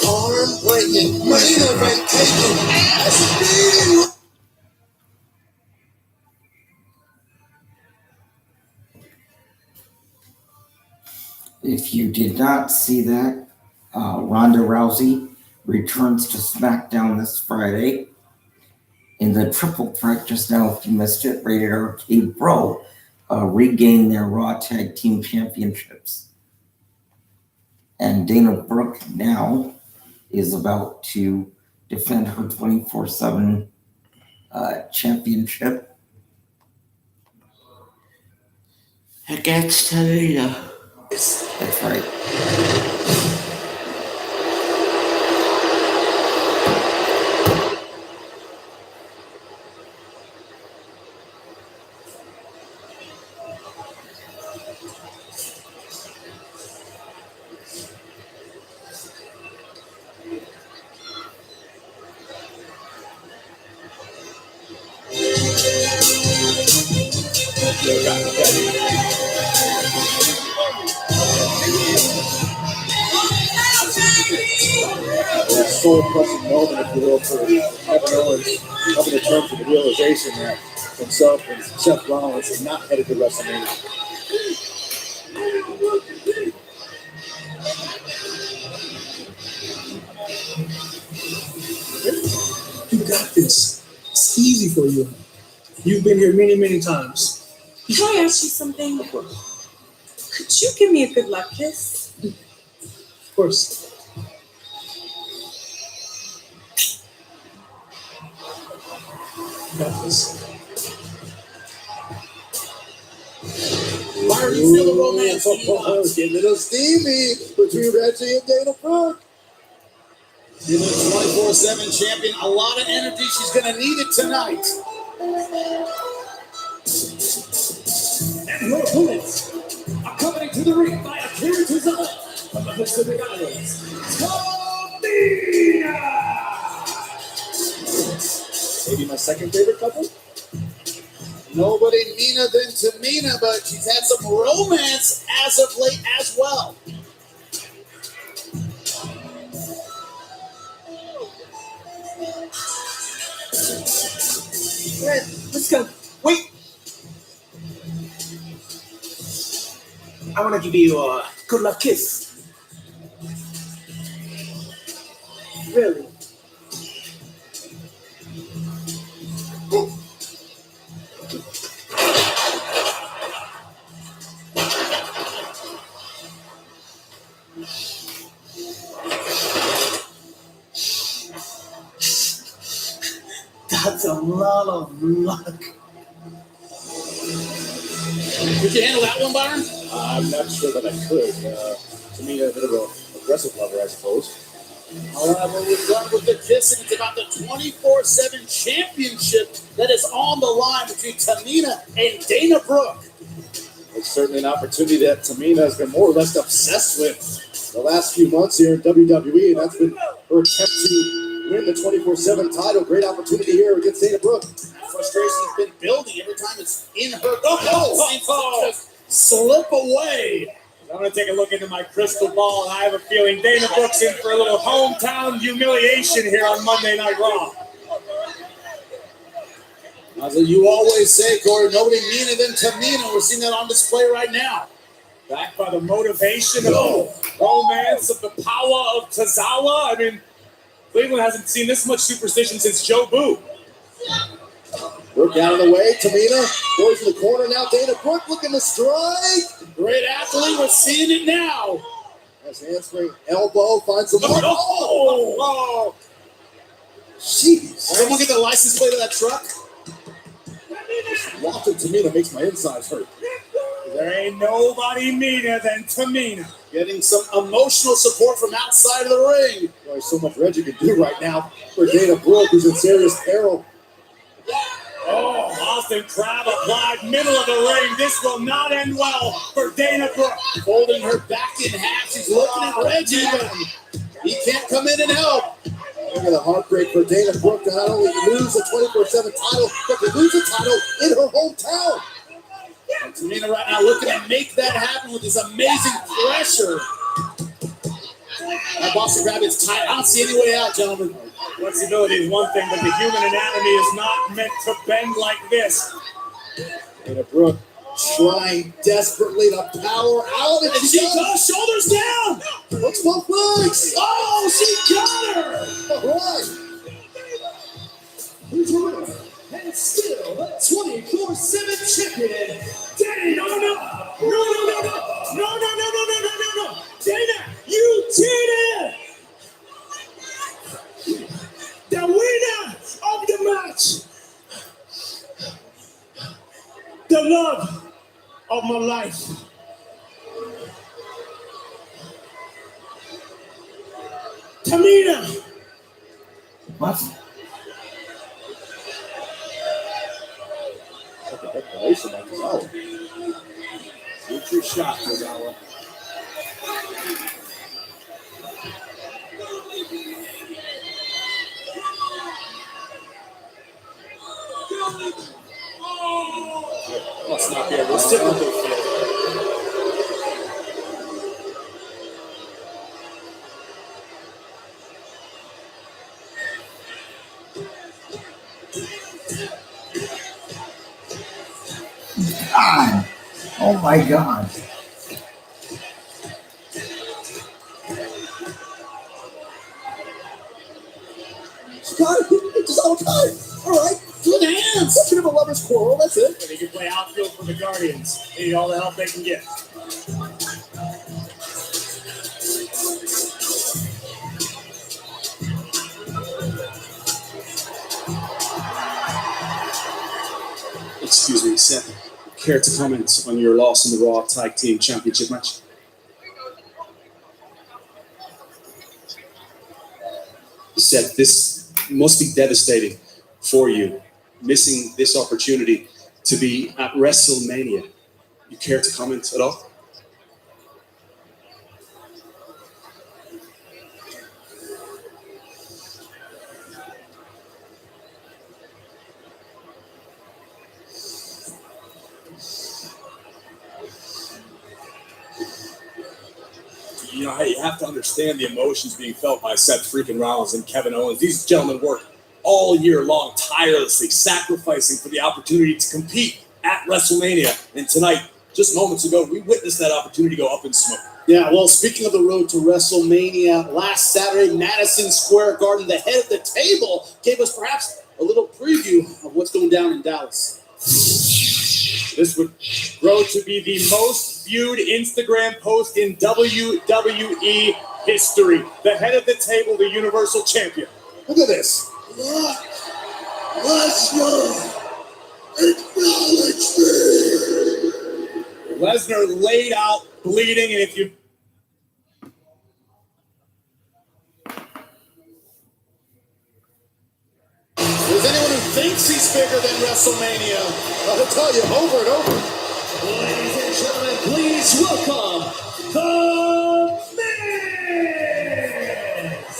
Arm breaking, main event taking, SB. If you did not see that, Ronda Rousey returns to SmackDown this Friday. In the triple threat just now, if you missed it, Rated Arcade Bro regained their Raw Tag Team Championships. And Dana Brooke now is about to defend her 24/7 championship Against Tamina. That's right. A soul-crushing moment, if you will, for Kevin Owens, coming to terms with the realization that himself and Seth Rollins are not headed to WrestleMania. You got this. It's easy for you. You've been here many, many times. Can I ask you something? Could you give me a good luck kiss? Of course. Got this. Why are you feeling romance? Getting a little steamy between Reggie and Dana Brooke. She's a 24/7 champion. A lot of energy. She's going to need it tonight. And your opponents, accompanying to the ring by Akira Tozawa from the Pacific Islands, Tamina! Maybe my second favorite couple? Nobody meaner than Tamina, but she's had some romance as of late as well. Red, let's go. Wait! I want to give you a good luck kiss. Really? That's a lot of luck. Could you handle that one, Byron? I'm not sure that I could. Tamina, a bit of an aggressive lover, I suppose. All right, well, we're done with the kissing. It's about the 24/7 championship that is on the line between Tamina and Dana Brooke. It's certainly an opportunity that Tamina has been more or less obsessed with the last few months here in WWE, and that's been her attempt to win the 24/7 title. Great opportunity here against Dana Brooke. Frustration's been building every time it's in her. Just slip away. I'm going to take a look into my crystal ball, and I have a feeling Dana Brooke's in for a little hometown humiliation here on Monday Night Raw. As you always say, Corey, nobody meaner than Tamina. We're seeing that on display right now. Backed by the motivation of the romance of the power of Tozawa. I mean, Cleveland hasn't seen this much superstition since Joe Boo. Brooke out of the way. Tamina goes in the corner now. Dana Brooke looking to strike. Great athlete. We're seeing it now. Has handspring elbow. Finds the mark. Oh! Jeez. Someone get the license plate of that truck. Watching Tamina makes my insides hurt. There ain't nobody meaner than Tamina. Getting some emotional support from outside of the ring. There's so much Reggie can do right now for Dana Brooke, who's in serious peril. Oh, Austin Crab applied middle of the ring. This will not end well for Dana Brooke. Holding her back in half. She's looking at Reggie, but he can't come in and help. Look at the heartbreak for Dana Brooke to not only lose the 24/7 title, but to lose the title in her hometown. And Tamina right now looking to make that happen with this amazing pressure. That Boston Crab is tight. I don't see any way out, gentlemen. Flexibility is one thing, but the human anatomy is not meant to bend like this. Dana Brooke trying desperately to power out, and she does. Shoulders down. Looks both legs. Oh, she got her. All right. Here's your winner, and still the 24/7 champion, Dana. No. Dana, you did it. The winner of the match. The love of my life. Tamina. What? Shoot your shot, Tozawa. Let's not be a reciprocal failure. God. Oh my God. Got it. It's all time. All right. Good hands. That's a lover's quarrel. That's it. They can play outfield for the Guardians. They need all the help they can get. Excuse me, Seth. Care to comment on your loss in the Raw Tag Team Championship match? Seth, this must be devastating for you, missing this opportunity to be at WrestleMania. You care to comment at all? You know, hey, you have to understand the emotions being felt by Seth freaking Rollins and Kevin Owens. These gentlemen work all year long, tirelessly, sacrificing for the opportunity to compete at WrestleMania. And tonight, just moments ago, we witnessed that opportunity go up in smoke. Yeah, well, speaking of the road to WrestleMania, last Saturday, Madison Square Garden, the head of the table gave us perhaps a little preview of what's going down in Dallas. This would grow to be the most viewed Instagram post in WWE history. The head of the table, the Universal Champion. Look at this. Lesnar, acknowledge me. Lesnar laid out, bleeding, and if you... There's anyone who thinks he's bigger than WrestleMania, I'll tell you over and over. Ladies and gentlemen, please welcome The Miz!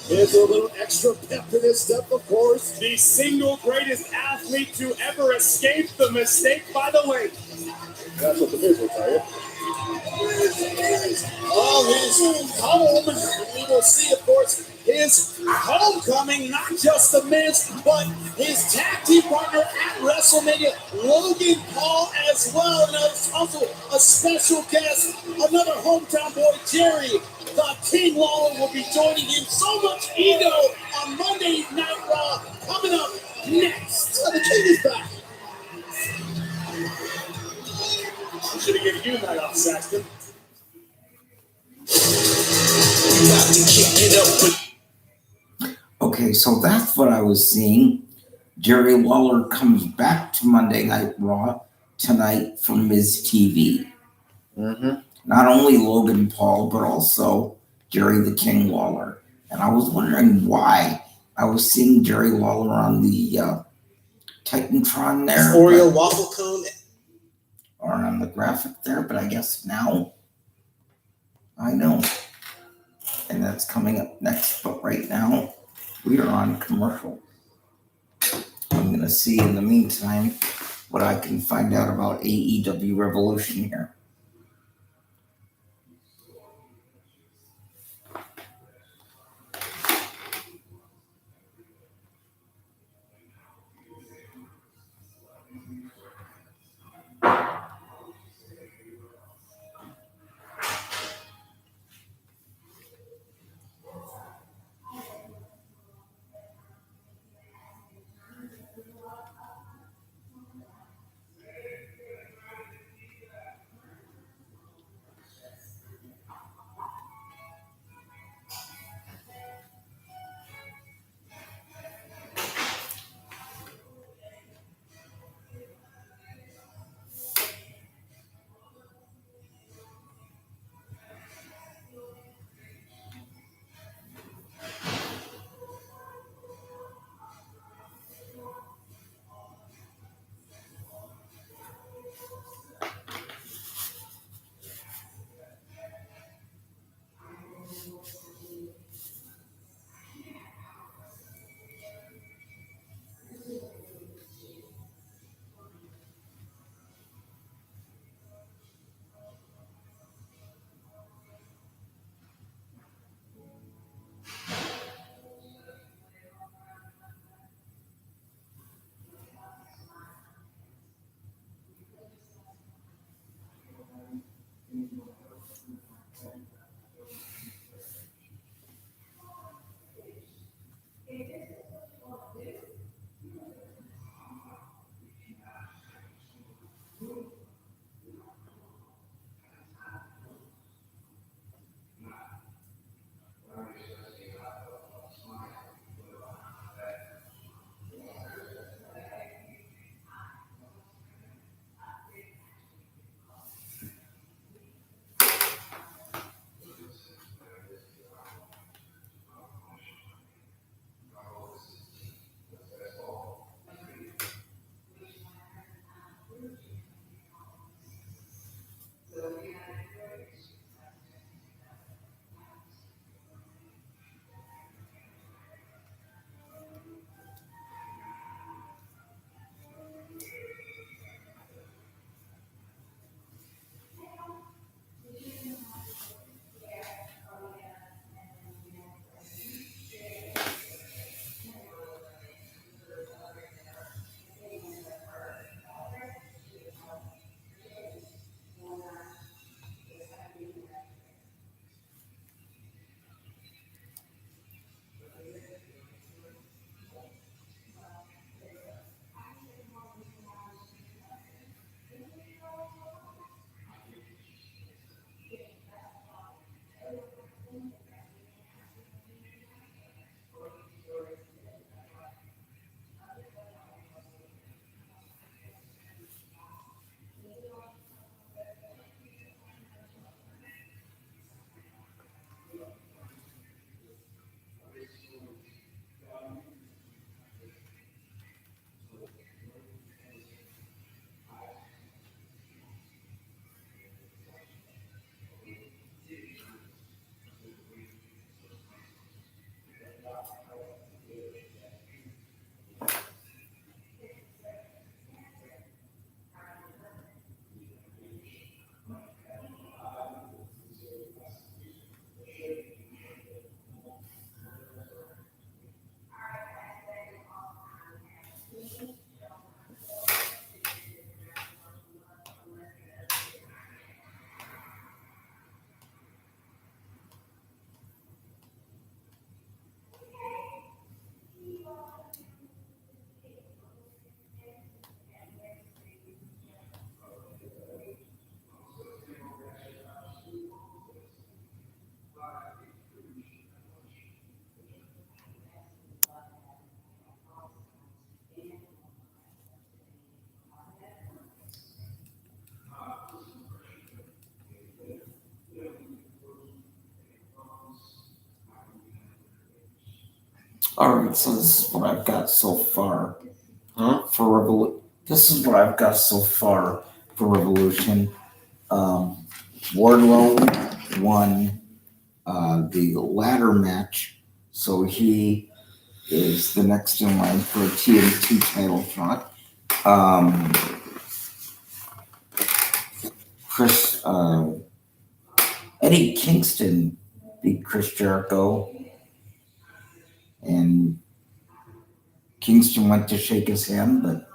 There's a little extra pep in his step, of course. The single greatest athlete to ever escape the mistake by the lake. That's what the Miz will tell you. Oh, his home, and we will see, of course, his homecoming, not just the Miz, but his tag team partner at WrestleMania, Logan Paul, as well. And there's also a special guest, another hometown boy, Jerry, the King Lawler, will be joining him. So much ego on Monday Night Raw coming up next. The King is back. We should have given you a night off, Saxton. Okay, so that's what I was seeing. Jerry Lawler comes back to Monday Night Raw tonight from Miz TV. Mm-hmm. Not only Logan Paul, but also Jerry the King Lawler. And I was wondering why I was seeing Jerry Lawler on the Titantron there. Oreo waffle cone. Or on the graphic there, but I guess now I know. And that's coming up next, but right now we are on commercial. I'm going to see in the meantime what I can find out about AEW Revolution here. All right, so this is what I've got so far Huh? This is what I've got so far for Revolution. Wardlow won the ladder match, so he is the next in line for a TNT title shot. Eddie Kingston beat Chris Jericho, and Kingston went to shake his hand, but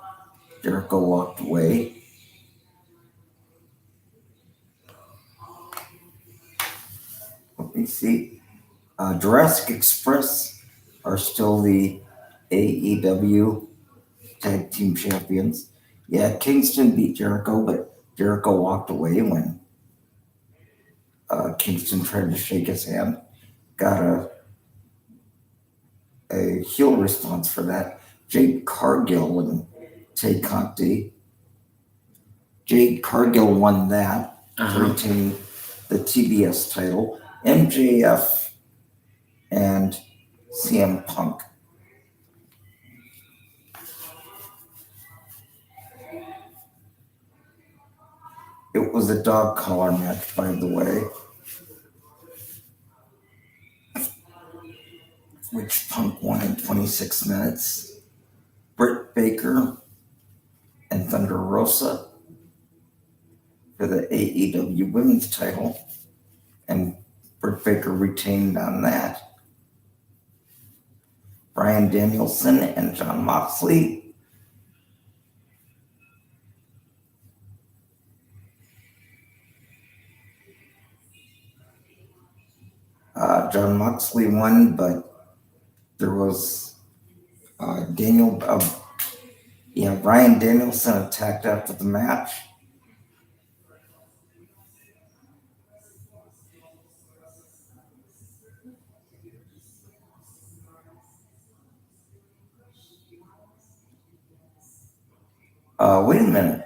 Jericho walked away. Let me see. Jurassic Express are still the AEW Tag Team Champions. Yeah, Kingston beat Jericho, but Jericho walked away when Kingston tried to shake his hand. Got a heel response for that. Jade Cargill and Tay Conti. Jade Cargill won that to retain the TBS title. MJF and CM Punk. It was a dog collar match, by the way, which Punk won in 26 minutes. Britt Baker and Thunder Rosa for the AEW Women's title, and Britt Baker retained on that. Bryan Danielson and Jon Moxley. Jon Moxley won, but there was Bryan Danielson attacked after the match. Wait a minute.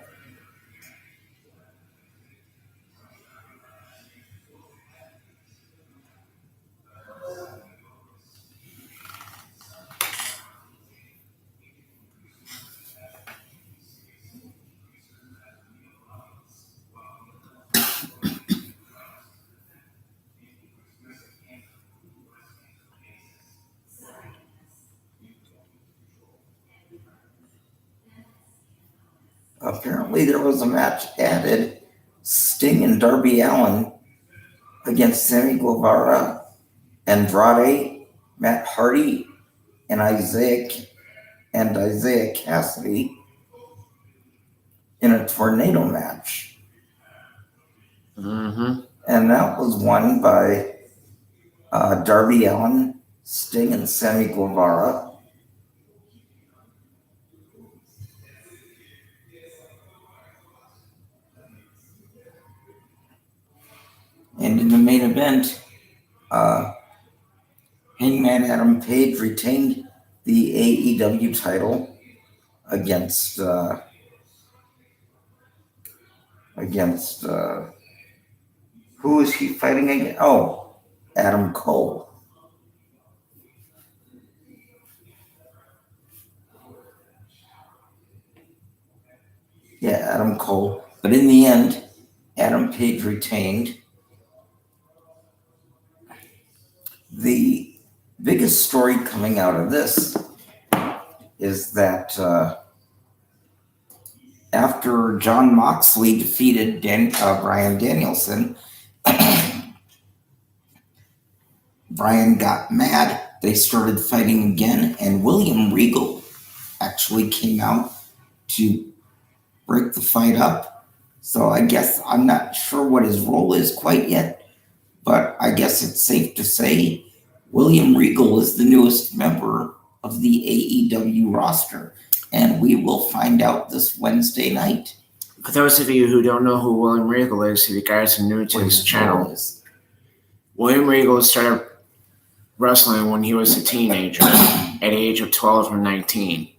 Apparently there was a match added. Sting and Darby Allin against Sammy Guevara, Andrade, Matt Hardy, and Isaiah Cassidy in a tornado match. And that was won by Darby Allin, Sting, and Sammy Guevara. And in the main event, Hangman Adam Page retained the AEW title against who is he fighting against? Oh, Adam Cole. Yeah, Adam Cole. But in the end, Adam Page retained. The biggest story coming out of this is that after Jon Moxley defeated Bryan Danielson, Bryan got mad. They started fighting again, and William Regal actually came out to break the fight up. So I guess I'm not sure what his role is quite yet, but I guess it's safe to say William Regal is the newest member of the AEW roster, and we will find out this Wednesday night. For those of you who don't know who William Regal is, if you guys are new to What this his channel, role is. William Regal started wrestling when he was a teenager at the age of 12 or 19.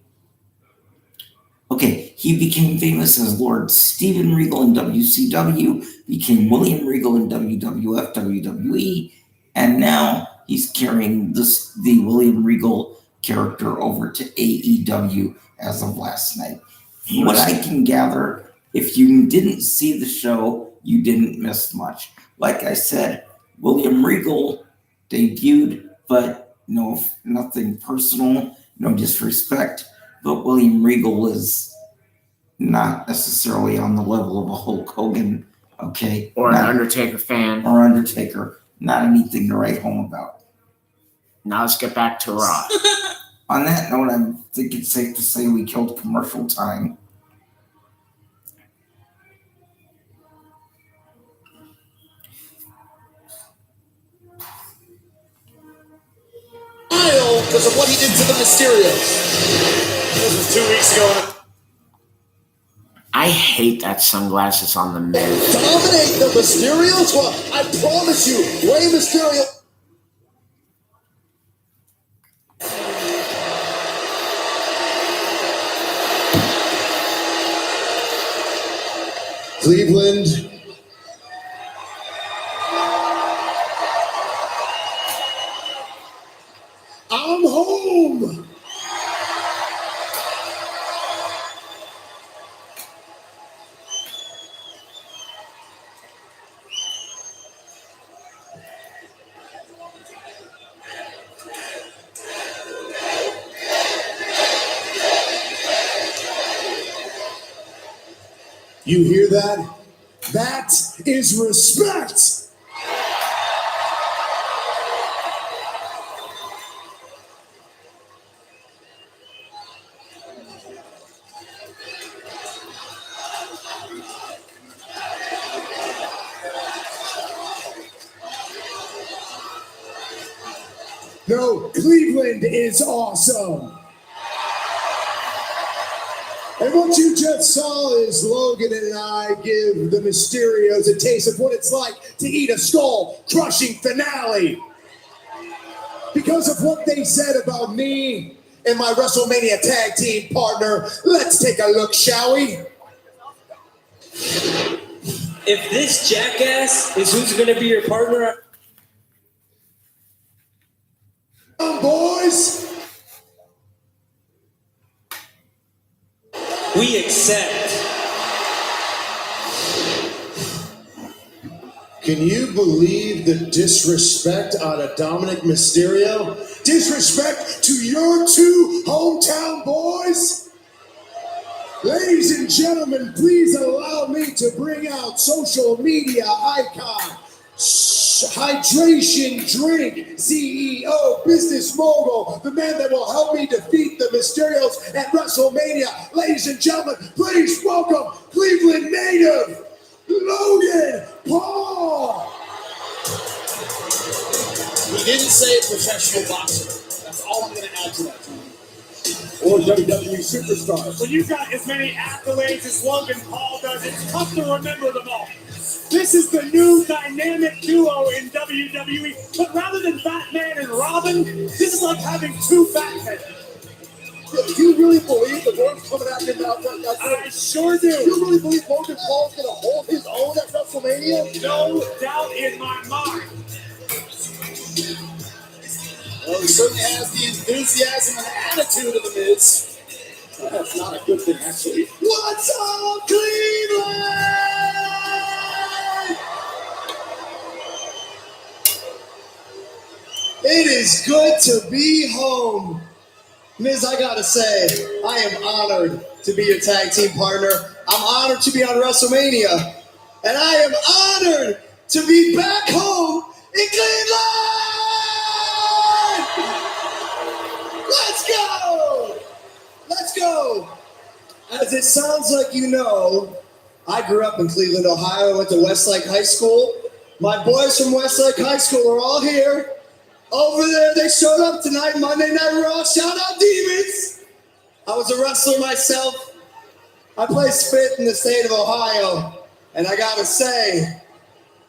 Okay, he became famous as Lord Steven Regal in WCW, became William Regal in WWF, WWE, and now he's carrying the William Regal character over to AEW as of last night. From what I can gather, if you didn't see the show, you didn't miss much. Like I said, William Regal debuted, but nothing personal, no disrespect. But William Regal is not necessarily on the level of a Hulk Hogan, okay? Or an Undertaker fan. Or Undertaker. Not anything to write home about. Now let's get back to Raw. On that note, I think it's safe to say we killed commercial time. Because of what he did to the Mysterios. This was 2 weeks ago. I hate that sunglasses on the Miz. Dominate the Mysterios? Well, I promise you, Rey Mysterio. Cleveland. I'm home. You hear that? That is respect. No, Cleveland is awesome. And what you just saw is Logan and I give the Mysterios a taste of what it's like to eat a skull-crushing finale. Because of what they said about me and my WrestleMania tag team partner, let's take a look, shall we? If this jackass is who's going to be your partner... Boys, we accept. Can you believe the disrespect out of Dominic Mysterio? Disrespect to your two hometown boys? Ladies and gentlemen, please allow me to bring out social media icon, hydration drink CEO, business mogul, the man that will help me defeat the Mysterios at WrestleMania. Ladies and gentlemen, please welcome Cleveland native Logan Paul. He didn't say professional boxer. That's all I'm going to add to that. Or WWE superstar. When you've got as many accolades as Logan Paul does, it's tough to remember them all. This is the new dynamic duo in WWE, but rather than Batman and Robin, this is like having two Batmen. Do you really believe the words coming out of your mouth right now? I sure do. Do you really believe Logan Paul's going to hold his own at WrestleMania? No doubt in my mind. Well, he certainly has the enthusiasm and attitude of the Miz. That's not a good thing, actually. What's up, Cleveland? It is good to be home. Miz, I gotta say, I am honored to be your tag team partner. I'm honored to be on WrestleMania. And I am honored to be back home in Cleveland! Let's go! Let's go! As it sounds like you know, I grew up in Cleveland, Ohio. I went to Westlake High School. My boys from Westlake High School are all here. Over there, they showed up tonight, Monday Night Raw. Shout out Demons! I was a wrestler myself. I placed fifth in the state of Ohio. And I gotta say,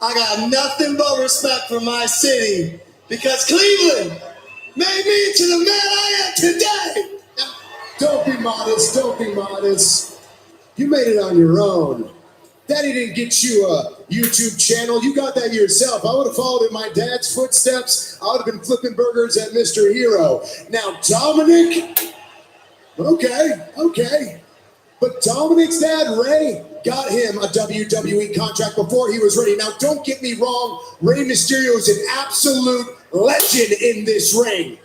I got nothing but respect for my city because Cleveland made me into the man I am today. Now, don't be modest, don't be modest. You made it on your own. Daddy didn't get you a YouTube channel. You got that yourself. I would have followed in my dad's footsteps. I would have been flipping burgers at Mr. Hero. Now, Dominic, okay. But Dominic's dad, Rey, got him a WWE contract before he was ready. Now, don't get me wrong. Rey Mysterio is an absolute legend in this ring.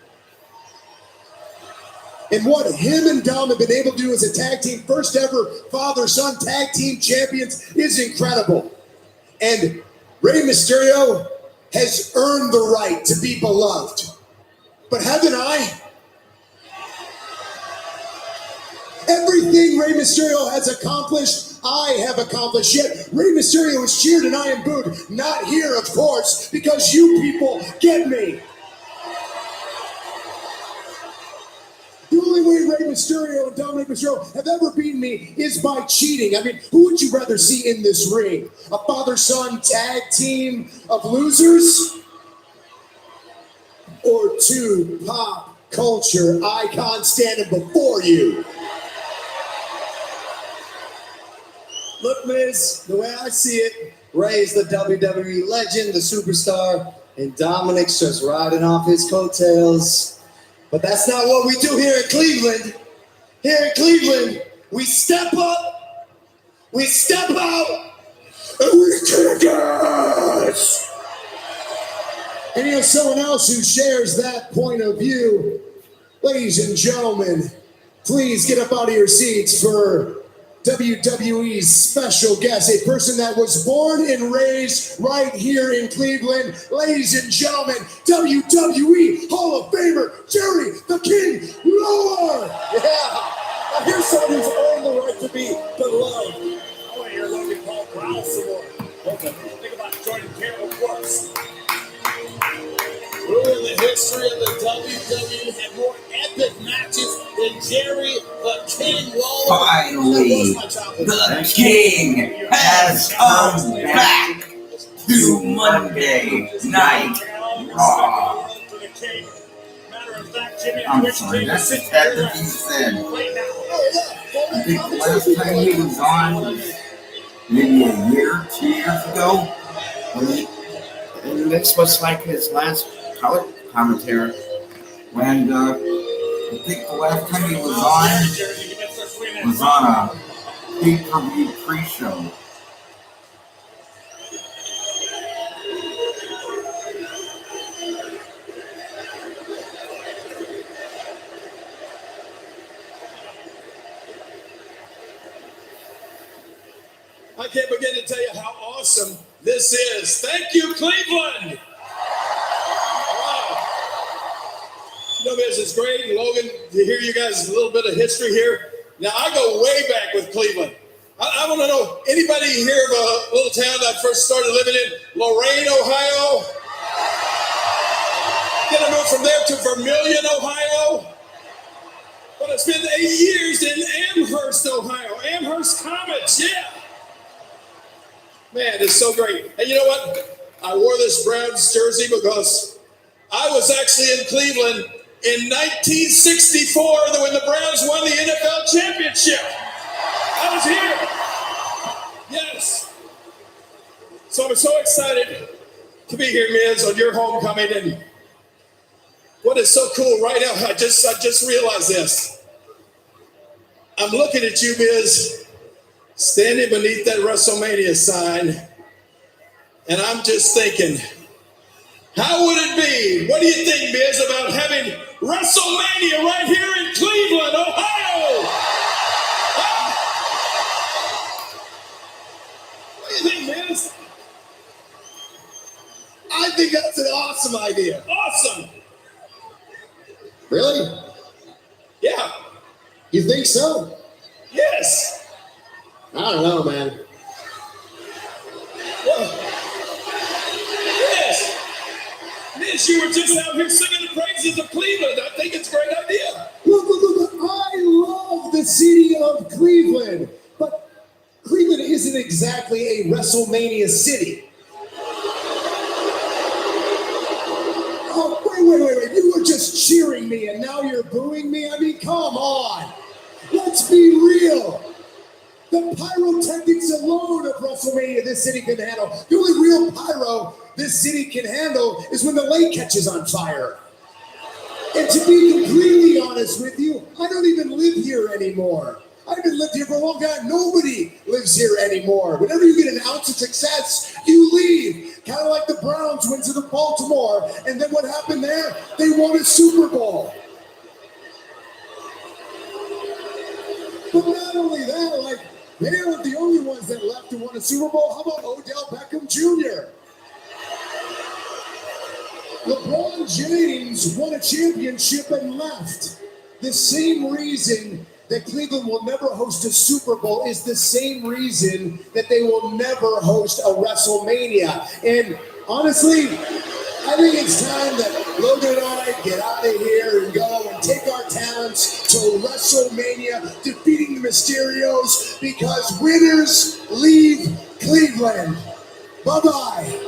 And what him and Dom have been able to do as a tag team, first ever father-son tag team champions, is incredible. And Rey Mysterio has earned the right to be beloved. But haven't I? Everything Rey Mysterio has accomplished, I have accomplished. Yet Rey Mysterio is cheered and I am booed. Not here, of course, because you people get me. The only way Rey Mysterio and Dominic Mysterio have ever beaten me is by cheating. I mean, who would you rather see in this ring? A father-son tag team of losers? Or two pop culture icons standing before you? Look, Miz, the way I see it, Rey's the WWE legend, the superstar, and Dominic's just riding off his coattails. But that's not what we do here in Cleveland. Here in Cleveland, we step up, we step out, and we kick ass. And you know someone else who shares that point of view, ladies and gentlemen, please get up out of your seats for WWE's special guest, a person that was born and raised right here in Cleveland. Ladies and gentlemen, WWE Hall of Famer, Jerry the King Lawler. Yeah, now here's someone who's earned the right to be beloved. I want to hear Logan Paul growl some more. Okay, think about Jordan Campbell, of course. Who in the history of the WWE had more epic matches than Jerry the King Lawler? Finally, the King has come back to Monday Night Raw. I'm sorry, that had to be said. I think the last time he was on, maybe a year, 2 years ago. And this was like his last color commentary. When I think the last time he was on a pay-per-view pre-show. I can't begin to tell you how awesome this is. Thank you, Cleveland. Wow. You know, this is great. And Logan, to hear you guys a little bit of history here. Now, I go way back with Cleveland. I want to know, anybody here of a little town that I first started living in? Lorain, Ohio? Then I moved from there to Vermilion, Ohio. But I spent 8 years in Amherst, Ohio. Amherst Comets, yeah. Man, it's so great. And you know what? I wore this Browns jersey because I was actually in Cleveland in 1964 when the Browns won the NFL championship. I was here. Yes. So I'm so excited to be here, Miz, on your homecoming. And what is so cool right now, I just realized this. I'm looking at you, Miz, standing beneath that WrestleMania sign, and I'm just thinking, how would it be? What do you think, Miz, about having WrestleMania right here in Cleveland, Ohio? Huh? What do you think, Miz? I think that's an awesome idea. Awesome. Really? Yeah. You think so? Yes. I don't know, man. Well, yes. Miz, you were just out here singing the praises of Cleveland. I think it's a great idea. Look. I love the city of Cleveland. But Cleveland isn't exactly a WrestleMania city. Oh, wait. You were just cheering me and now you're booing me? I mean, come on. Let's be real. The pyrotechnics alone of WrestleMania this city can handle. The only real pyro this city can handle is when the lake catches on fire. And to be completely honest with you, I don't even live here anymore. I haven't lived here for a long time. Nobody lives here anymore. Whenever you get an ounce of success, you leave. Kind of like the Browns went to the Baltimore, and then what happened there? They won a Super Bowl. But not only that, like, they aren't the only ones that left and won a Super Bowl. How about Odell Beckham Jr.? LeBron James won a championship and left. The same reason that Cleveland will never host a Super Bowl is the same reason that they will never host a WrestleMania. And honestly, I think it's time that Logan and I get out of here and go and take our talents to WrestleMania, defeating the Mysterios, because winners leave Cleveland. Bye-bye.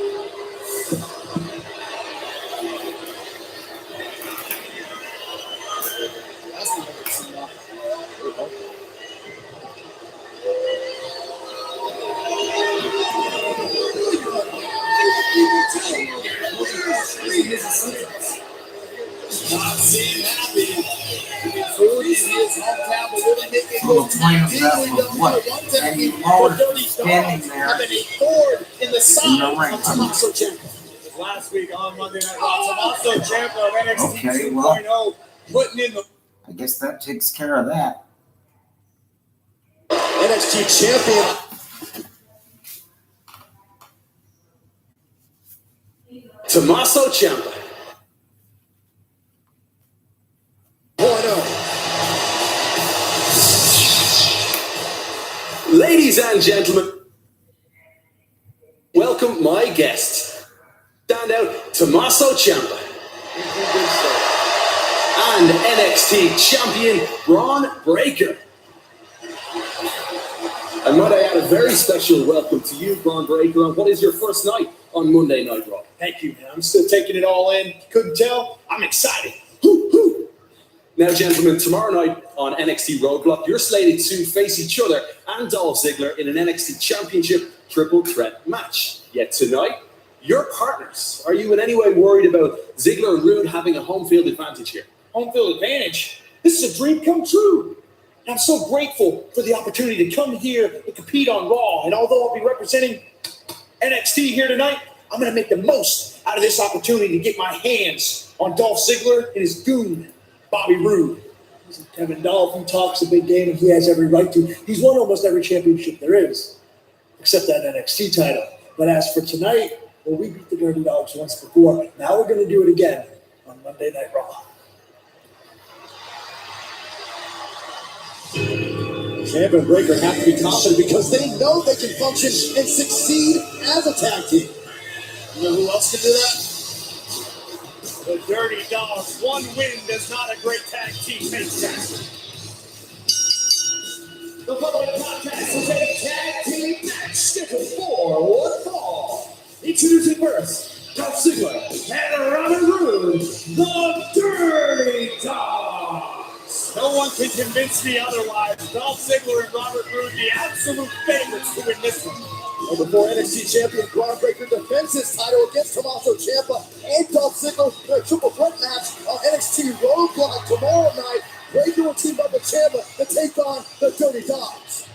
So the point of that was what? Randy Waller standing there in the side of Tommaso Ciampa. Last week on Monday Night Raw, Tommaso Ciampa of NXT 2.0 putting in the. I guess that takes care of that. NXT champion Tommaso Ciampa. Ladies and gentlemen, welcome my guest, standout Tommaso Ciampa, and NXT champion Braun Breaker. And might I add a very special welcome to you, Braun Breaker, on what is your first night on Monday Night Raw. Thank you, man. I'm still taking it all in. Couldn't tell? I'm excited. Now, gentlemen, tomorrow night on NXT Roadblock, you're slated to face each other and Dolph Ziggler in an NXT Championship triple threat match. Yet tonight, you're partners. Are you in any way worried about Ziggler and Rude having a home field advantage here? Home field advantage? This is a dream come true. I'm so grateful for the opportunity to come here and compete on Raw. And although I'll be representing NXT here tonight, I'm going to make the most out of this opportunity to get my hands on Dolph Ziggler and his goon, Bobby Roode. Kevin Dolph, who talks a big game, and he has every right to. He's won almost every championship there is, except that NXT title. But as for tonight, well, we beat the Dirty Dogs once before. Now we're going to do it again on Monday Night Raw. Ciampa and Breaker have to be confident because they know they can function and succeed as a tag team. You know who else can do that? The Dirty Dogs. One win does not a great tag team make sense. The following podcast is a tag team match scheduled for one fall. Introducing first, Dolph Ziggler and Robert Roode, the Dirty Dogs. No one can convince me otherwise. Dolph Ziggler and Robert Roode, the absolute favorites to win this one. And before NXT champion Braun Breaker defends his title against Tommaso Ciampa and Dolph Ziggler in a triple threat match on NXT Roadblock tomorrow night, Breaker will team up with Ciampa to take on the Dirty Dogs.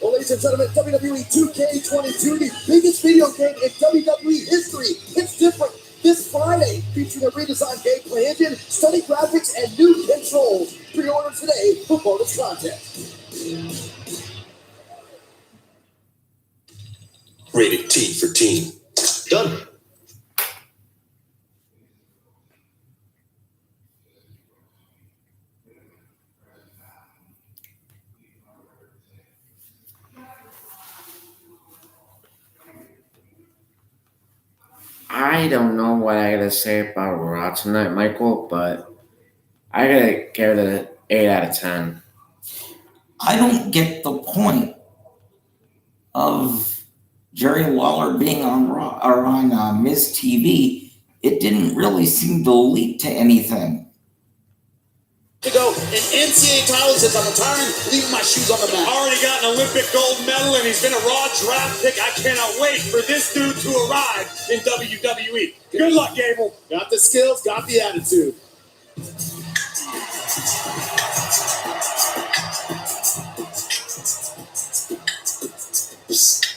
Well, ladies and gentlemen, WWE 2K22, the biggest video game in WWE history. It's different this Friday, featuring a redesigned gameplay engine, stunning graphics, and new controls. Pre-order today for bonus content. Rated T for teen. Done. I don't know what I gotta say about Raw tonight, Michael, but I gotta give it an 8 out of 10. I don't get the point of Jerry Lawler being on Raw or on Miz TV. It didn't really seem to lead to anything. To go an NCAA title. Says I'm retiring, leaving my shoes on the mat. Already got an Olympic gold medal, and he's been a Raw draft pick. I cannot wait for this dude to arrive in WWE. Good luck, Gable. Got the skills, got the attitude.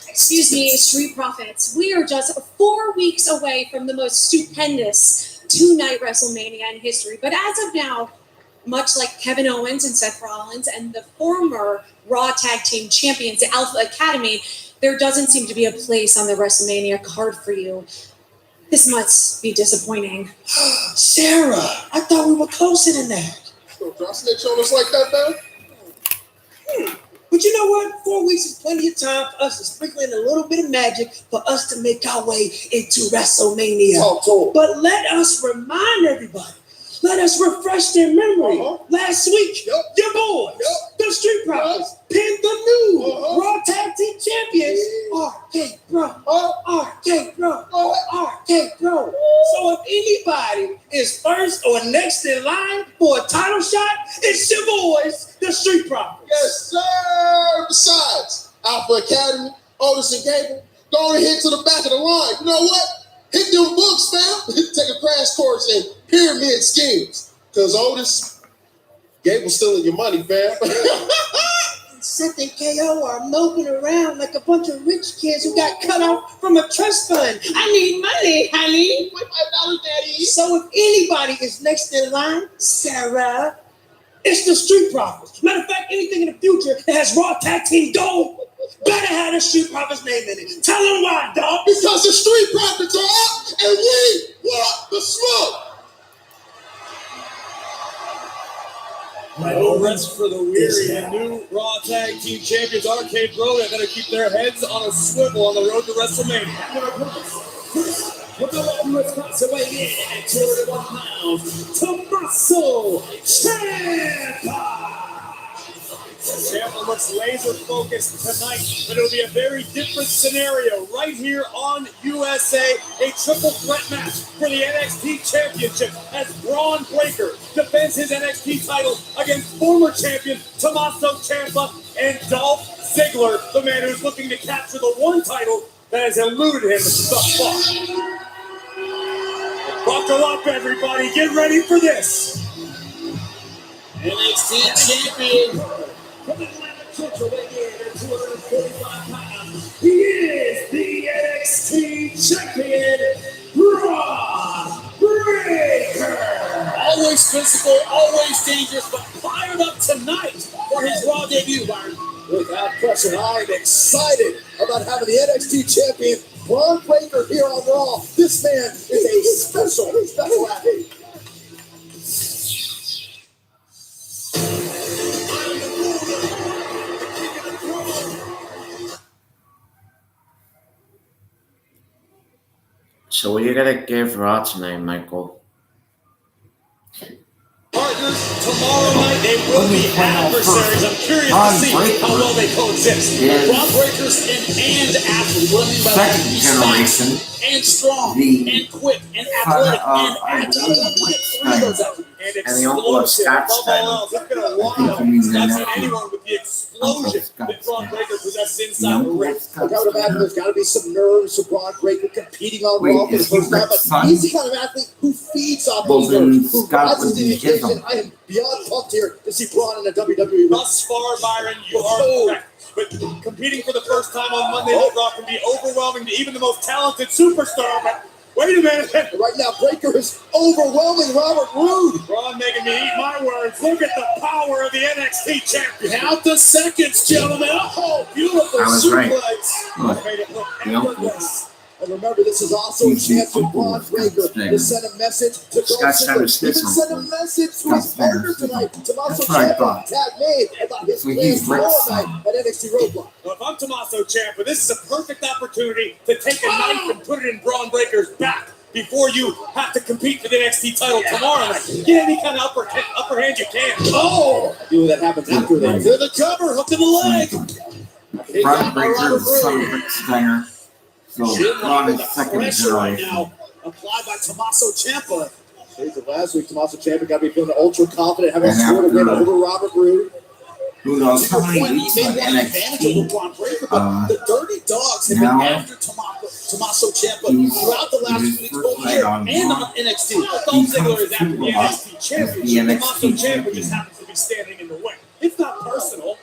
Excuse me, Street Profits. We are just 4 weeks away from the most stupendous two-night WrestleMania in history. But as of now, much like Kevin Owens and Seth Rollins and the former Raw Tag Team Champions, the Alpha Academy, there doesn't seem to be a place on the WrestleMania card for you. This must be disappointing. Sarah, I thought we were closer than that. So do I snitch on us like that, man? But you know what? 4 weeks is plenty of time for us to sprinkle in a little bit of magic for us to make our way into WrestleMania. But let us remind everybody. Let us refresh their memory. Last week, your boys, the Street Profits, pinned the new Raw Tag Team Champions, RK Bro, RK Bro, RK Bro. So if anybody is first or next in line for a title shot, it's your boys, the Street Profits. Yes, sir. Besides, Alpha Academy, Otis and Gable, go on ahead to the back of the line. You know what? Hit them books, fam. Take a crash course in pyramid schemes. Because Otis, Gable's stealing your money, fam. Seth and KO are moping around like a bunch of rich kids who got cut off from a trust fund. I need money, honey. $25, daddy. So if anybody is next in line, Sarah, it's the Street Profits. Matter of fact, anything in the future that has Raw Tag Team Gold better have the Street Profits name in it. Tell them why, dog. Because the Street Profits are up and we want the smoke. No rest for the weary. The new Raw Tag Team Champions, RK Bro, are going to keep their heads on a swivel on the road to WrestleMania. With the longest passaway in at 201 pounds, Tommaso Ciampa. Ciampa looks laser focused tonight, but it'll be a very different scenario right here on USA. A triple threat match for the NXT Championship as Braun Breaker defends his NXT title against former champion Tommaso Ciampa and Dolph Ziggler, the man who's looking to capture the one title that has eluded him thus far. Buckle up, everybody. Get ready for this. NXT champion. From Atlanta, Georgia, weighing in at 245 pounds, he is the NXT champion, Braun Breaker. Always physical, always dangerous, but fired up tonight for his Raw debut, Byron. Without question, I'm excited about having the NXT champion Braun Breaker here on Raw. This man is a special athlete. So what are you gonna give Raw tonight, Michael? Partners, tomorrow night they will be adversaries. I'm curious to see how well they coexist. Braun Breaker's and athlete. What I mean by that? Second He's generation. fast and strong and quick and athletic and agile. Three of those attributes. And the uncle of Scott Steiner. It's been a while since I've seen anyone with the explosion that Braun Breaker possesses inside the ring. Look, I would imagine there's got to be some nerves for Braun Breaker competing on Raw for the first time. But he's the kind of athlete who feeds off these nerves, who rises to the occasion. I am beyond pumped here to see Braun in the WWE. Thus far, Byron, you are correct. But competing for the first time on Monday Night Raw can be overwhelming to even the most talented superstar. But wait a minute. Right now, Breaker is overwhelming Robert Roode. Braun making me eat my words. Look at the power of the NXT champion. Count the seconds, gentlemen. Oh, beautiful I was right. suplex. Made it look The uncle. effortless. And remember, this is also a chance for Braun Breaker to send a message to Scott Dolph Steiner's Ziggler. He his can send a uncle. message to Scott his partner Steiner's tonight. Tommaso That's what I Ciampa, thought. Tag made about his So he's plans Rick's tomorrow son. night at NXT Roadblock. Well, if I'm Tommaso Ciampa, this is a perfect opportunity to take a knife and put it in Braun Breaker's back before you have to compete for the NXT title tomorrow night. Get any kind of upper hand you can. Oh, I feel that happens after that. to the cover, hook in the leg. He Braun got by Breaker, Robert the son of Roode. Rick Steiner. So Shin lock Braun with is the second pressure right generation. now applied by Tommaso Ciampa. Days of last week, Tommaso Ciampa got to be feeling ultra confident, having And scored a win after- over Robert Roode. Who knows how many Point, weeks he on made one advantage over NXT? Braun Breaker, but the Dirty Dogs have now been after Tommaso Ciampa he's- throughout the last his few weeks, first both night here on and Raw. on NXT. Dolph Ziggler is He after the comes NXT to Championship. NXT Tommaso Ciampa champion. just happens to be standing in the way. It's not personal.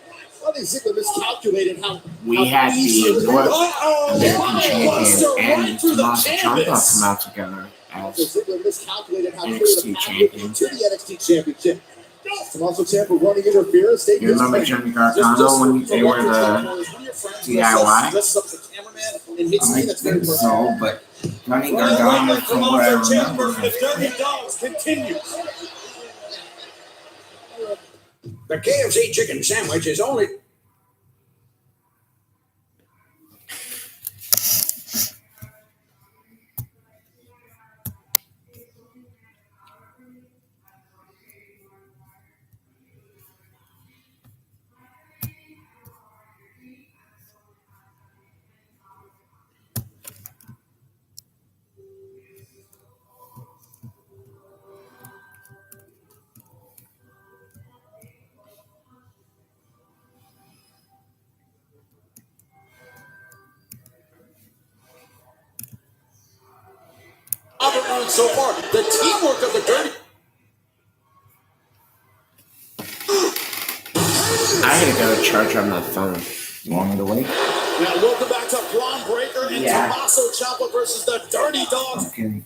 I think Ziggler miscalculated how We had easy it the was. North American Buster champion right and through the Tommaso Ciampa canvas. come out together So as Ziggler miscalculated how clear NXT the path would be champion. to the NXT Championship. Tommaso Ciampa running interference. You remember Johnny Gargano when they were the DIY? Dresses up as a cameraman and hits I me. That's very think personal. so, but Johnny Gargano, from what I Tommaso Ciampa remember, versus the Dirty Dogs continues. The KFC chicken sandwich is only. So far, the teamwork of the Dirty. I had to go charge on my phone. you want me to wait? Now, welcome back to Braun Breaker and Yeah. Tommaso Ciampa versus the Dirty Dogs. Okay.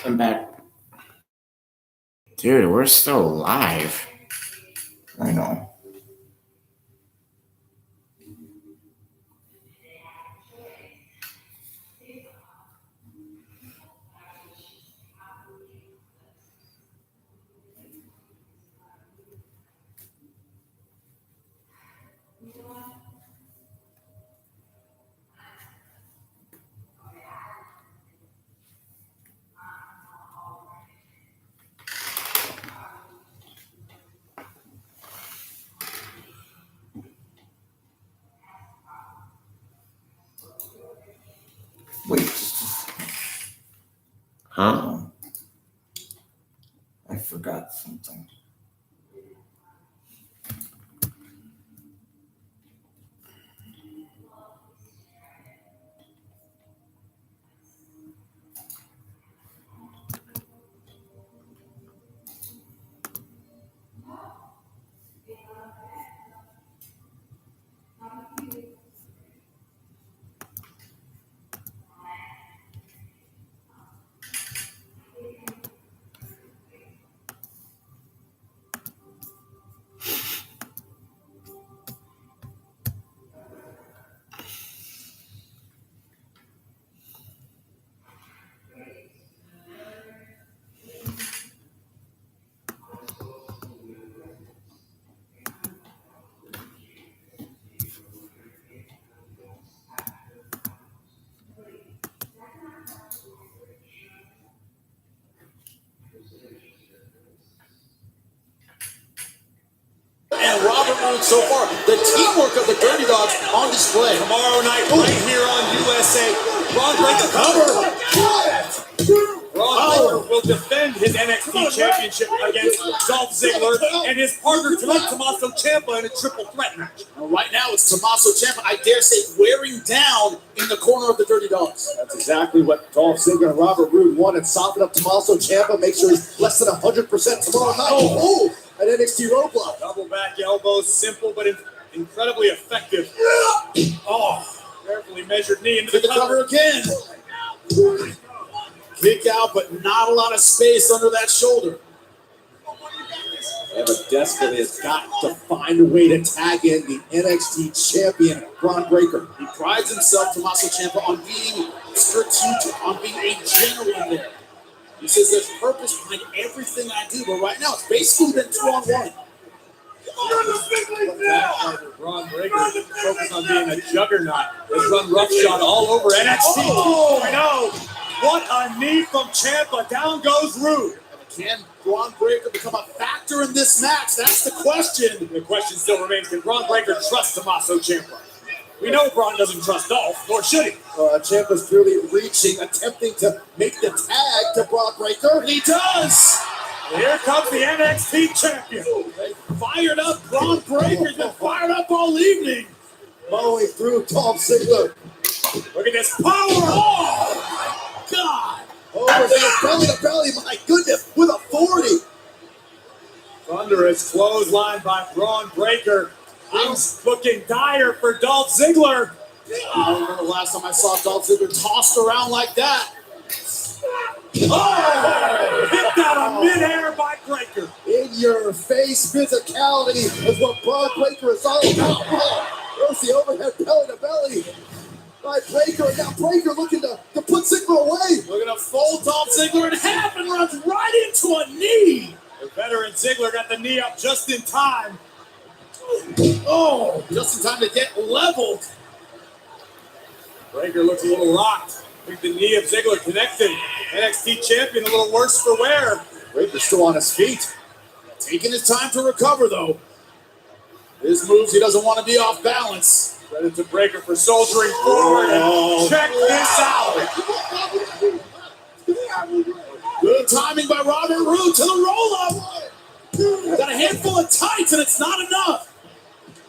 I'm back. Dude, we're still live. I know. Wait. Huh? I forgot something. And Robert Roode so far, the teamwork of the Dirty Dogs on display. Tomorrow night, right here on USA, Braun Breaker cover. Braun Breaker will defend his NXT championship against Dolph Ziggler and his partner tonight, Tommaso Ciampa, in a triple threat match. Well, right now, it's Tommaso Ciampa, I dare say, wearing down in the corner of the Dirty Dogs. That's exactly what Dolph Ziggler and Robert Roode wanted. Soften up Tommaso Ciampa, make sure he's less than 100% tomorrow night. Oh, an NXT roadblock. Double back elbows, simple but incredibly effective. Oh, carefully measured knee into the cover again. Kick out, but not a lot of space under that shoulder. Yeah, but desperately has got to find a way to tag in the NXT champion, Braun Breaker. He prides himself, Tommaso Ciampa, on being strategic, on being a general there. He says there's purpose behind everything I do, but right now it's basically been 2-on-1. Braun Breaker focused on being a juggernaut. Has run roughshod all over NXT. Oh, no! What a knee from Ciampa. Down goes Roode. Can Braun Breaker become a factor in this match? That's the question. The question still remains, can Braun Breaker trust Tommaso Ciampa? We know Braun doesn't trust Dolph, nor should he. Ciampa's clearly reaching, attempting to make the tag to Braun Breaker. He does! Here comes the NXT champion. Fired up, Braun Breaker's been fired up all evening. Mowing through Dolph Ziggler. Look at this power! Oh, my God! Over there, belly to belly, my goodness, with a 40. Thunderous clothesline by Braun Breaker. Things looking dire for Dolph Ziggler. I remember the last time I saw Dolph Ziggler tossed around like that. Oh! Hit that on midair by Breaker. In your face physicality is what Braun Breaker is all about. Oh, there's the overhead belly to belly by Breaker. And now Breaker looking to put Ziggler away. Looking to fold Dolph Ziggler in half and runs right into a knee. The veteran Ziggler got the knee up just in time. Oh, just in time to get leveled. Breaker looks a little rocked. I think the knee of Ziggler connected. NXT champion a little worse for wear. Breaker's still on his feet. Taking his time to recover, though. His moves, he doesn't want to be off balance. Credit to Breaker for soldiering forward. And check this out. Good timing by Robert Roode to the roll-up. Got a handful of tights, and it's not enough.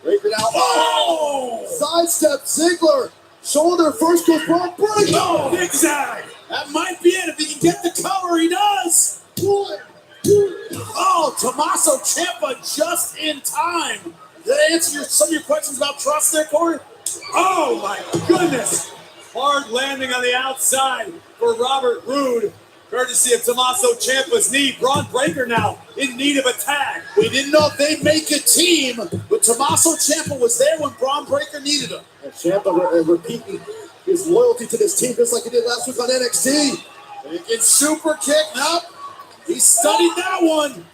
Breaker now. Oh! Sidestep Ziggler. Shoulder first goes Braun Breaker. Oh, zigzag. That might be it. If he can get the cover, he does. Oh, Tommaso Ciampa just in time. Did that answer some of your questions about trust there, Corey? Oh, my goodness. Hard landing on the outside for Robert Roode. Courtesy of Tommaso Ciampa's knee. Braun Breaker now in need of a tag. We didn't know if they'd make a team, but Tommaso Ciampa was there when Braun Breaker needed him. And Ciampa repeating his loyalty to this team just like he did last week on NXT. Thinking super kick. Nope. He studied that one.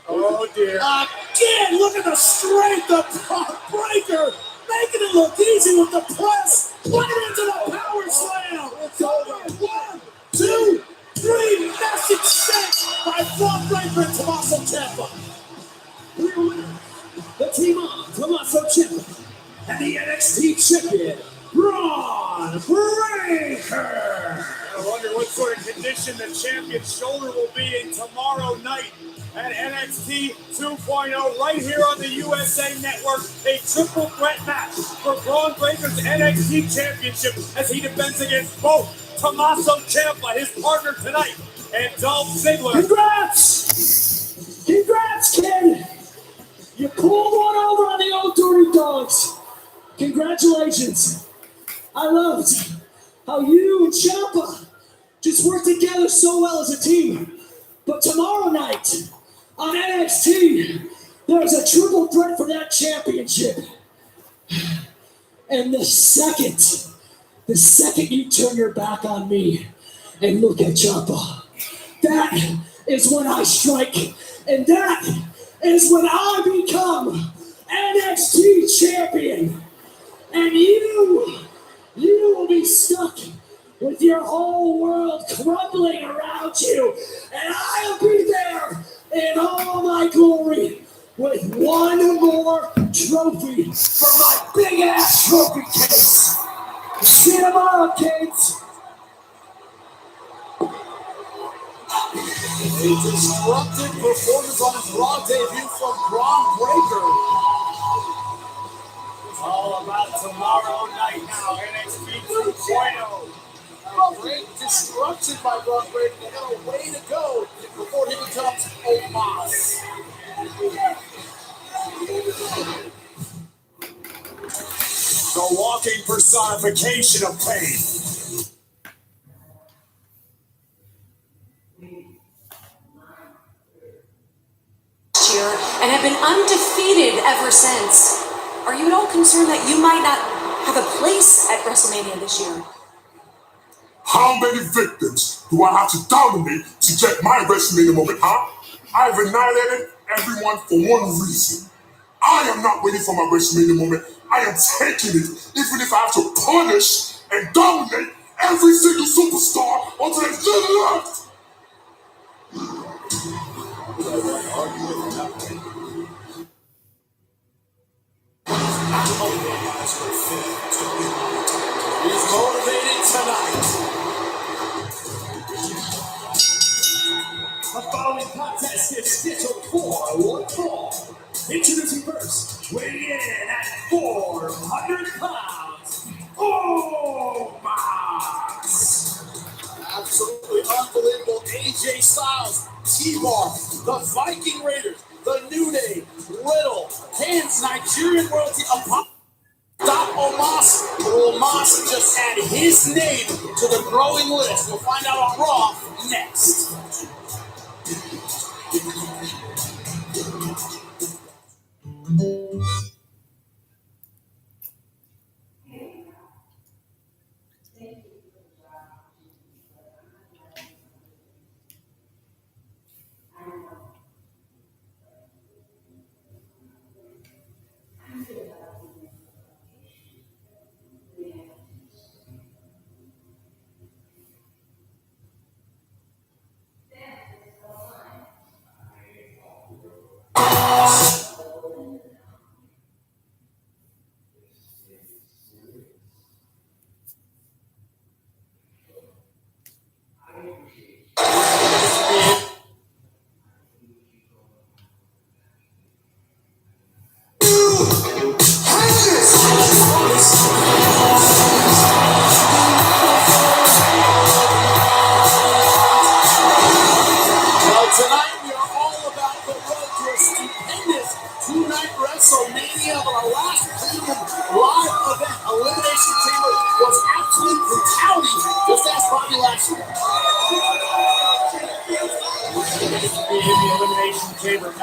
Oh, dear. Again, look at the strength of Braun Breaker. Making it look easy with the press. Right into the power slam. It's over. 1, 2, 3. Massive set by Braun Breaker and Tommaso Ciampa. The team on Tommaso Ciampa and the NXT champion, Braun Breaker. I wonder what sort of condition the champion's shoulder will be in tomorrow night at NXT 2.0 right here on the USA Network. A triple threat match for Braun Breaker's NXT championship as he defends against both Tommaso Ciampa, his partner tonight, and Dolph Ziggler. Congrats! Congrats, kid! You pulled one over on the old Dirty Dogs. Congratulations. I loved how you and Ciampa just worked together so well as a team. But tomorrow night on NXT, there's a triple threat for that championship. And the second you turn your back on me and look at Ciampa, that is when I strike. And that is when I become NXT champion. And you will be stuck with your whole world crumbling around you. And I'll be there in all my glory with one more trophy for my big ass trophy case. See you tomorrow, kids. A disruptive performance on his Raw debut from Braun Breaker. It's all about tomorrow night now, NXT 2.0. Great destruction by Braun Breaker. They got a way to go before he becomes Omos. The walking personification of pain. Year and have been undefeated ever since. Are you at all concerned that you might not have a place at WrestleMania this year? How many victims do I have to dominate to get my WrestleMania moment, huh? I've annihilated everyone for one reason. I am not waiting for my WrestleMania moment. I am taking it, even if I have to punish and dominate every single superstar until there's little left. He's motivated tonight. The following contest is scheduled for one fall. Introducing first, weighing in at 400 pounds, Omos. Absolutely unbelievable. AJ Styles, T-Bar, the Viking Raiders, the New Day, Riddle, Hans, Nigerian royalty, Apollo. Stop Omos. Omos just add his name to the growing list. We'll find out on Raw next. tickets to be in the Elimination Chamber.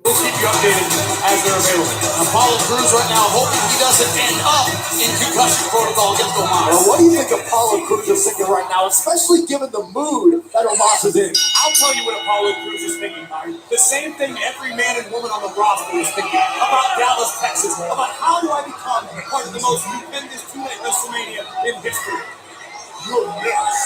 We'll keep you updated as they're available. Apollo Crews right now hoping he doesn't end up in concussion protocol against Omos. Well, what do you think Apollo Crews is thinking right now, especially given the mood that Omos is in? I'll tell you what Apollo Crews is thinking, Byron. The same thing every man and woman on the roster is thinking about Dallas, Texas, about how do I become part of the most stupendous two-night WrestleMania in history. You're nuts.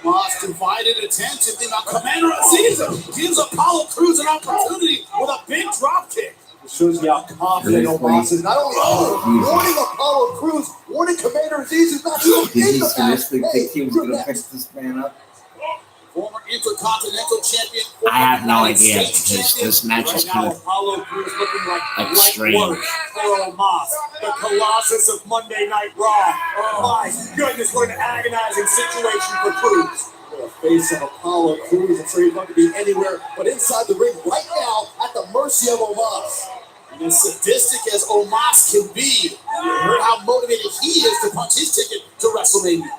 Omos divided attention. Now Commander Aziz gives Apollo Crews an opportunity with a big drop kick. It shows you how confident Omos is. Not only warning Apollo Crews, warning Commander Aziz is not even in the match. Think he was going to pick this man up? Former Intercontinental Champion. I have no idea because this match is kind of Apollo Crews looking like strange. work for Omos, the Colossus of Monday Night Raw. Oh my goodness, what an agonizing situation for Crews. The face of Apollo Crews, I'm sure he's not going to be anywhere but inside the ring right now at the mercy of Omos. And as sadistic as Omos can be, you heard how motivated he is to punch his ticket to WrestleMania.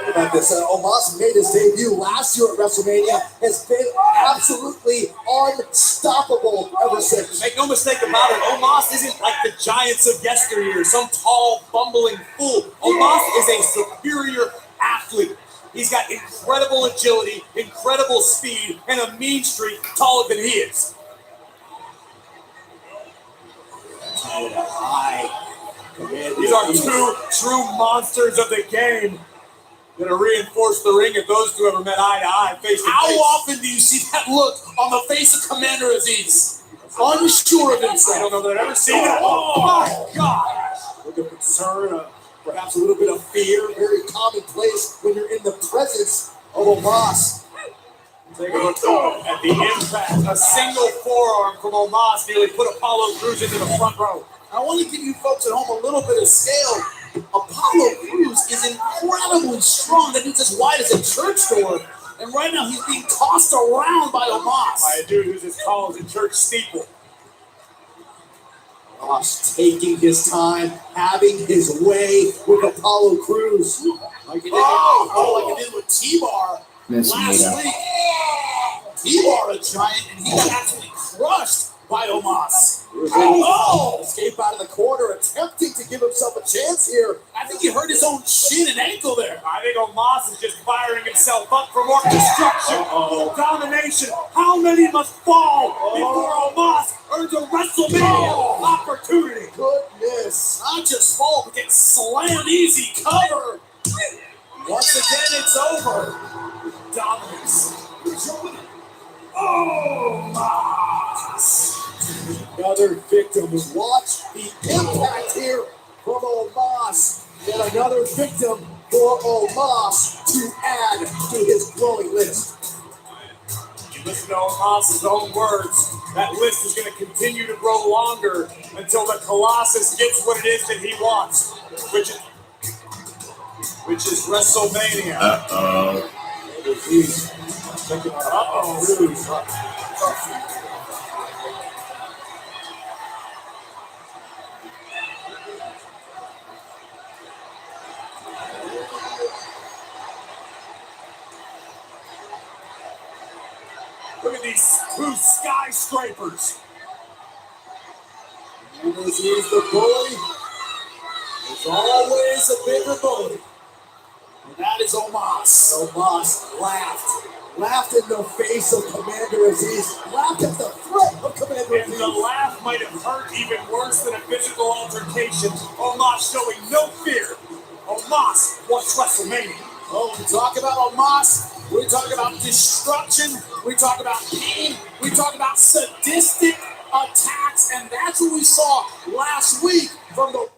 Think about this. Omos made his debut last year at WrestleMania, has been absolutely unstoppable ever since. Make no mistake about it, Omos isn't like the Giants of yesteryear, some tall, bumbling fool. Omos is a superior athlete. He's got incredible agility, incredible speed, and a mean streak taller than he is. These are two true monsters of the game. Gonna reinforce the ring if those two ever met eye to eye, face to face. How often do you see that look on the face of Commander Aziz? Unsure of himself. I don't know that I've ever seen that. Oh my God! Look of concern, perhaps a little bit of fear, very commonplace when you're in the presence of Omos. Take a look at the impact. A single forearm from Omos nearly put Apollo Crews into the front row. I want to give you folks at home a little bit of scale. Apollo Crews is incredibly strong. That dude's as wide as a church door. And right now he's being tossed around by Omos. By a dude who's as tall as a church steeple. Omos taking his time, having his way with Apollo Crews. Like he did, like he did with T-Bar last week. T-Bar a giant, and he got absolutely crushed by Omos. Escape out of the corner, attempting to give himself a chance here. I think he hurt his own shin and ankle there. I think Omos is just firing himself up for more destruction, domination. How many must fall before Omos earns a WrestleMania opportunity? Goodness, not just fall, but get slam easy cover. Once again, it's over. Dominance. Omos. Another victim. Watch the impact here from Omos. Yet another victim for Omos to add to his growing list. You listen to Omos' own words. That list is going to continue to grow longer until the Colossus gets what it is that he wants, which is WrestleMania. Uh-oh. Look at these two skyscrapers. And as he's the bully, there's always a bigger bully. And that is Omos. Omos laughed in the face of Commander Aziz, laughed at the threat of Commander Aziz. And the laugh might have hurt even worse than a physical altercation. Omos showing no fear. Omos wants WrestleMania. Oh, when we talk about Omos, we talk about destruction, we talk about pain, we talk about sadistic attacks, and that's what we saw last week from the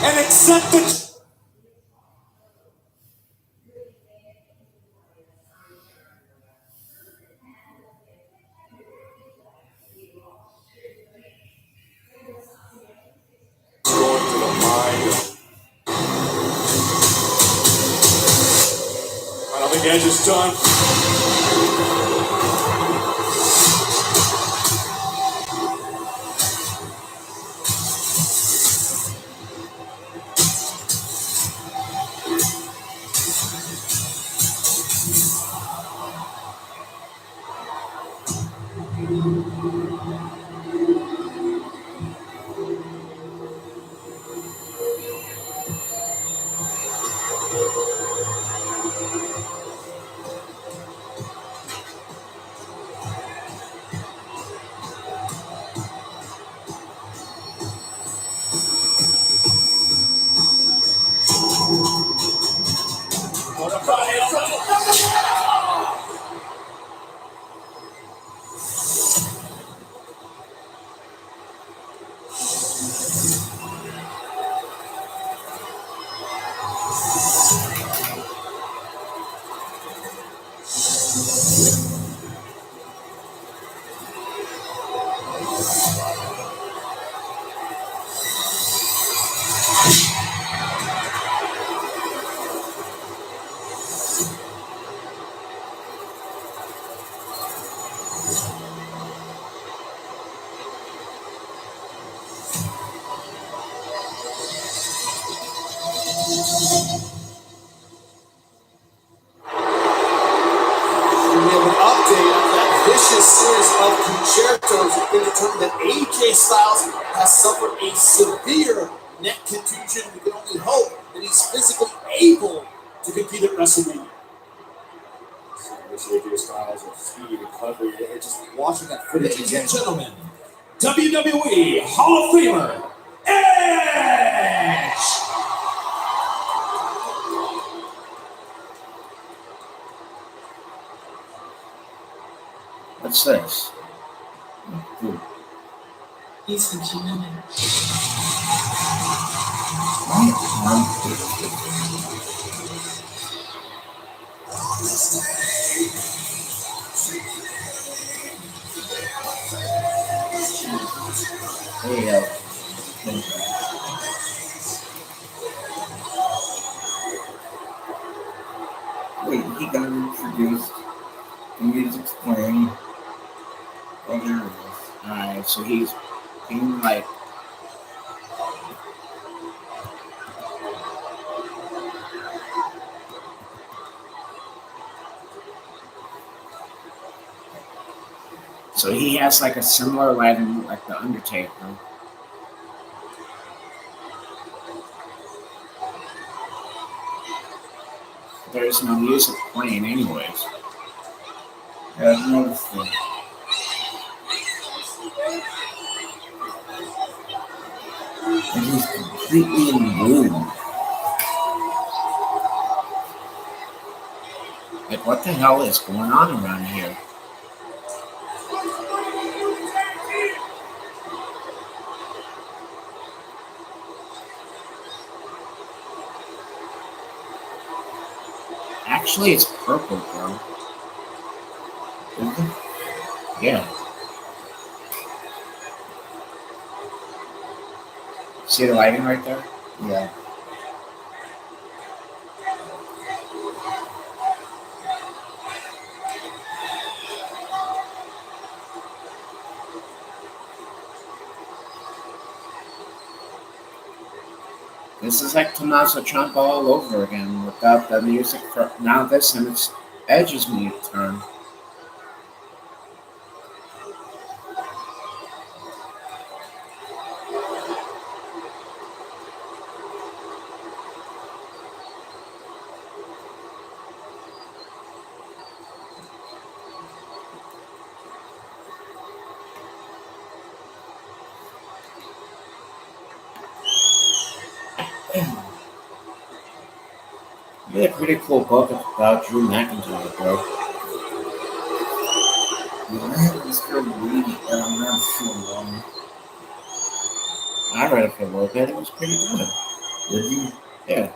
and accept the Going to the mind. I don't think Edge is done. Series of concertos, it's been determined that AJ Styles has suffered a severe neck contusion. We can only hope that he's physically able to compete at WrestleMania. AJ Styles with speedy recovery. Just watching that footage again. Ladies and gentlemen, WWE Hall of Famer, Edge! What's this? He's a gentleman. Wait, he got introduced. The music's playing. Oh, there it is. Alright, so he's being like. So he has like a similar wedding like The Undertaker. There's no music playing anyways. Yeah, I've noticed that. And he's completely in the mood. Like, what the hell is going on around here? Actually, it's purple, bro. Is it? Yeah. See the lighting right there? Yeah. This is like Tommaso Ciampa all over again without the music. For now, this time it's Edge's turn. You had a pretty cool book about Drew McIntyre, bro. Yeah, I haven't started reading it, and I'm not sure why. I read it for a little bit. It was pretty good. Did you? Yeah.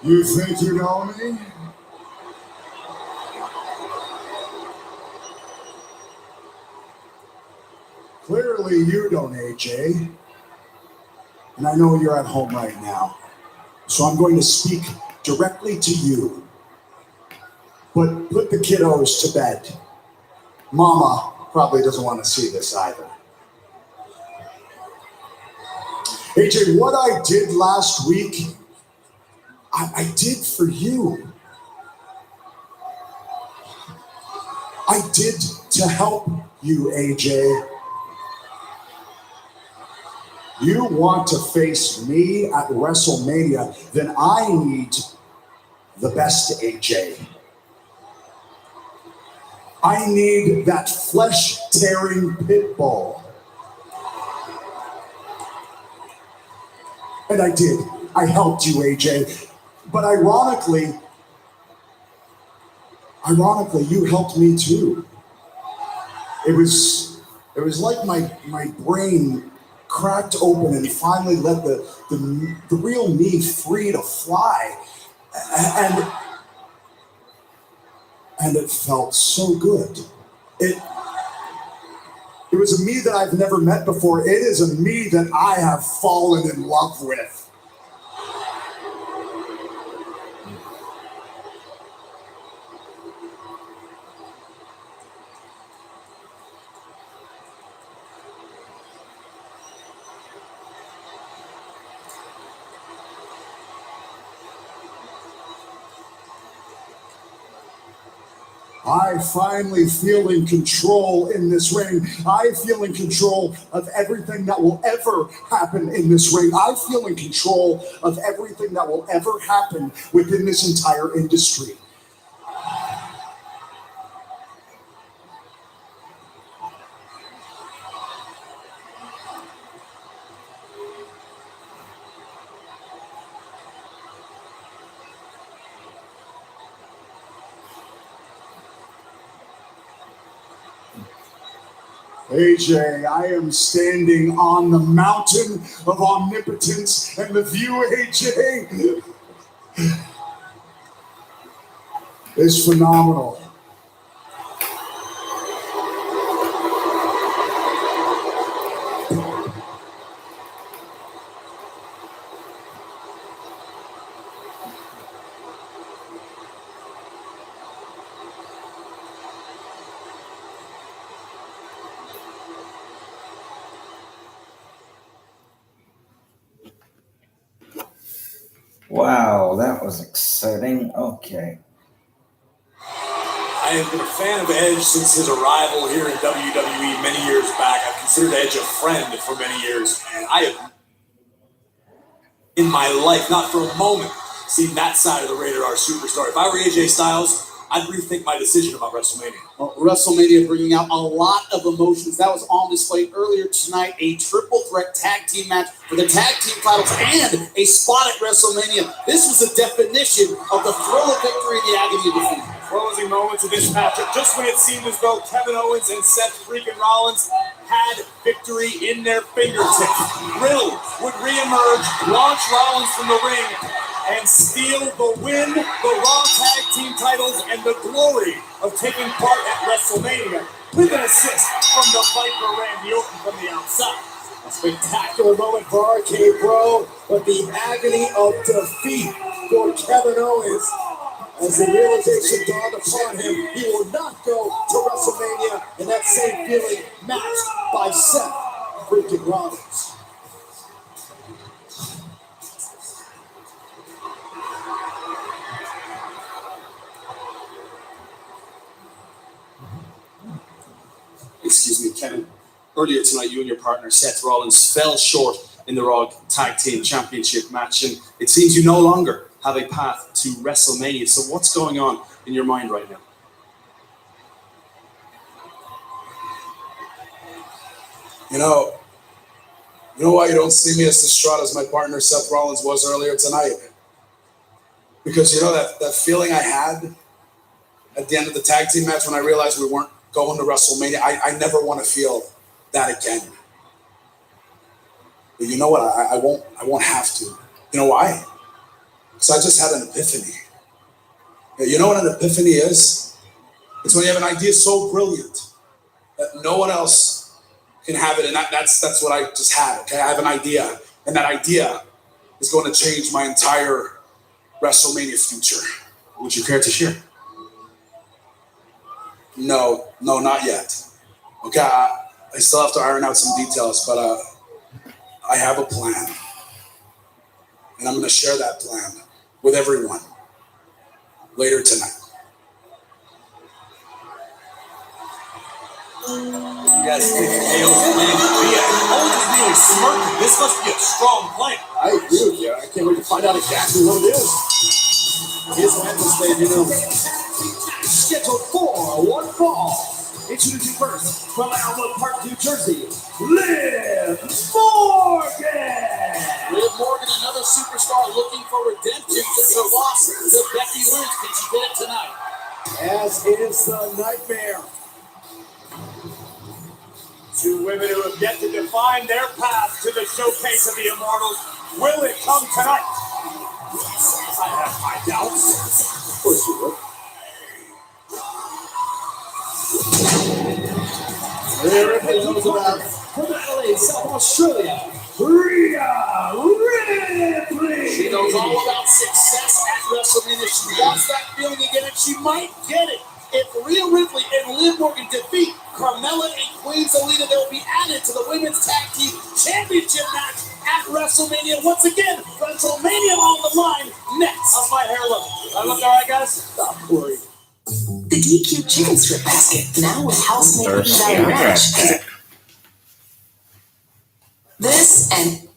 You think you know me? Clearly you don't, AJ. And I know you're at home right now. So I'm going to speak directly to you. But put the kiddos to bed. Mama probably doesn't want to see this either. AJ, what I did last week, I did for you. I did to help you, AJ. You want to face me at WrestleMania, then I need the best AJ. I need that flesh-tearing pit bull. And I did. I helped you, AJ. But ironically, you helped me too. It was like my brain cracked open and finally let the real me free to fly. And it felt so good. It was a me that I've never met before. It is a me that I have fallen in love with. I finally feel in control in this ring. I feel in control of everything that will ever happen in this ring. I feel in control of everything that will ever happen within this entire industry. AJ, I am standing on the mountain of omnipotence, and the view, AJ, is phenomenal. Wow, that was exciting. Okay. I have been a fan of Edge since his arrival here in WWE many years back. I've considered Edge a friend for many years, and I have, in my life, not for a moment, seen that side of the Rated R superstar. If I were AJ Styles, I'd rethink my decision about WrestleMania. Well, WrestleMania bringing out a lot of emotions. That was on display earlier tonight. A triple threat tag team match for the tag team titles and a spot at WrestleMania. This was the definition of the thrill of victory and the agony of defeat. Closing moments of this matchup, just when it seemed as though Kevin Owens and Seth freaking Rollins had victory in their fingertips. Riddle would reemerge, launch Rollins from the ring, and steal the win, the Raw Tag Team titles, and the glory of taking part at WrestleMania with an assist from the Viper Randy Orton from the outside. A spectacular moment for RK Bro, but the agony of defeat for Kevin Owens. As the realization dawned upon him, he will not go to WrestleMania, and that same feeling matched by Seth freaking Rollins. Excuse me, Kevin. Earlier tonight, you and your partner, Seth Rollins, fell short in the Raw Tag Team Championship match, and it seems you no longer have a path to WrestleMania. So what's going on in your mind right now? You know why you don't see me as distraught as my partner Seth Rollins was earlier tonight? Because you know that feeling I had at the end of the tag team match when I realized we weren't going to WrestleMania. I never want to feel that again. But you know what? I won't have to. You know why? Because I just had an epiphany. You know what an epiphany is? It's when you have an idea so brilliant that no one else can have it, and that's what I just had. Okay, I have an idea, and that idea is going to change my entire WrestleMania future. Would you care to share? No, not yet. Okay, I still have to iron out some details, but I have a plan, and I'm going to share that plan with everyone later tonight. You guys think KO's plan could be? Owens is nearly smirking. This must be a strong plan. I agree with you. I can't wait to find out exactly what it is. Here's what happens, baby. Scheduled for one fall. Introducing first from Alma Park, New Jersey, Liv Morgan. Liv Morgan, another superstar looking for redemption since her loss to Becky Lynch. Can she get it tonight? As is the Nightmare. Two women who have yet to define their path to the showcase of the Immortals. Will it come tonight? I have my doubts. Of course you will. Here it comes about from Adelaide, South Australia, Rhea Ripley. She knows all about success at WrestleMania. She wants that feeling again, and she might get it. If Rhea Ripley and Liv Morgan defeat Carmella and Queen Zelina, they'll be added to the Women's Tag Team Championship match at WrestleMania. Once again, WrestleMania on the line next. How's my hair look? I look all right, guys? Stop worrying. The DQ chicken strip basket, now with house-made value ranch. This and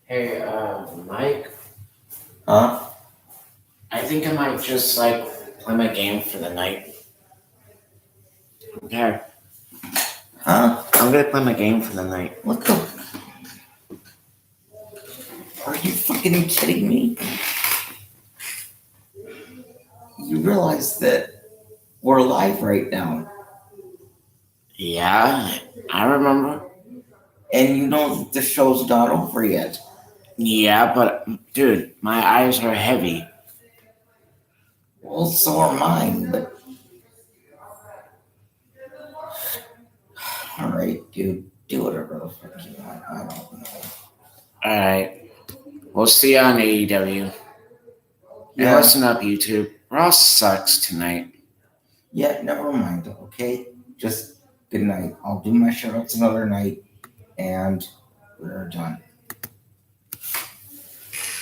Hey, Mike, Huh? I think I might just play my game for the night. Okay. Huh? I'm gonna play my game for the night. What the? Are you fucking kidding me? You realize that we're live right now. Yeah, I remember. And you know that the show's not over yet. Yeah, but dude, my eyes are heavy. Well, so are mine, but all right, dude, do whatever the fuck you want. I don't know. All right, we'll see you on AEW. And Yeah. listen up, YouTube. Raw sucks tonight. Yeah, never mind. Okay, just good night. I'll do my shoutouts another night, and we're done.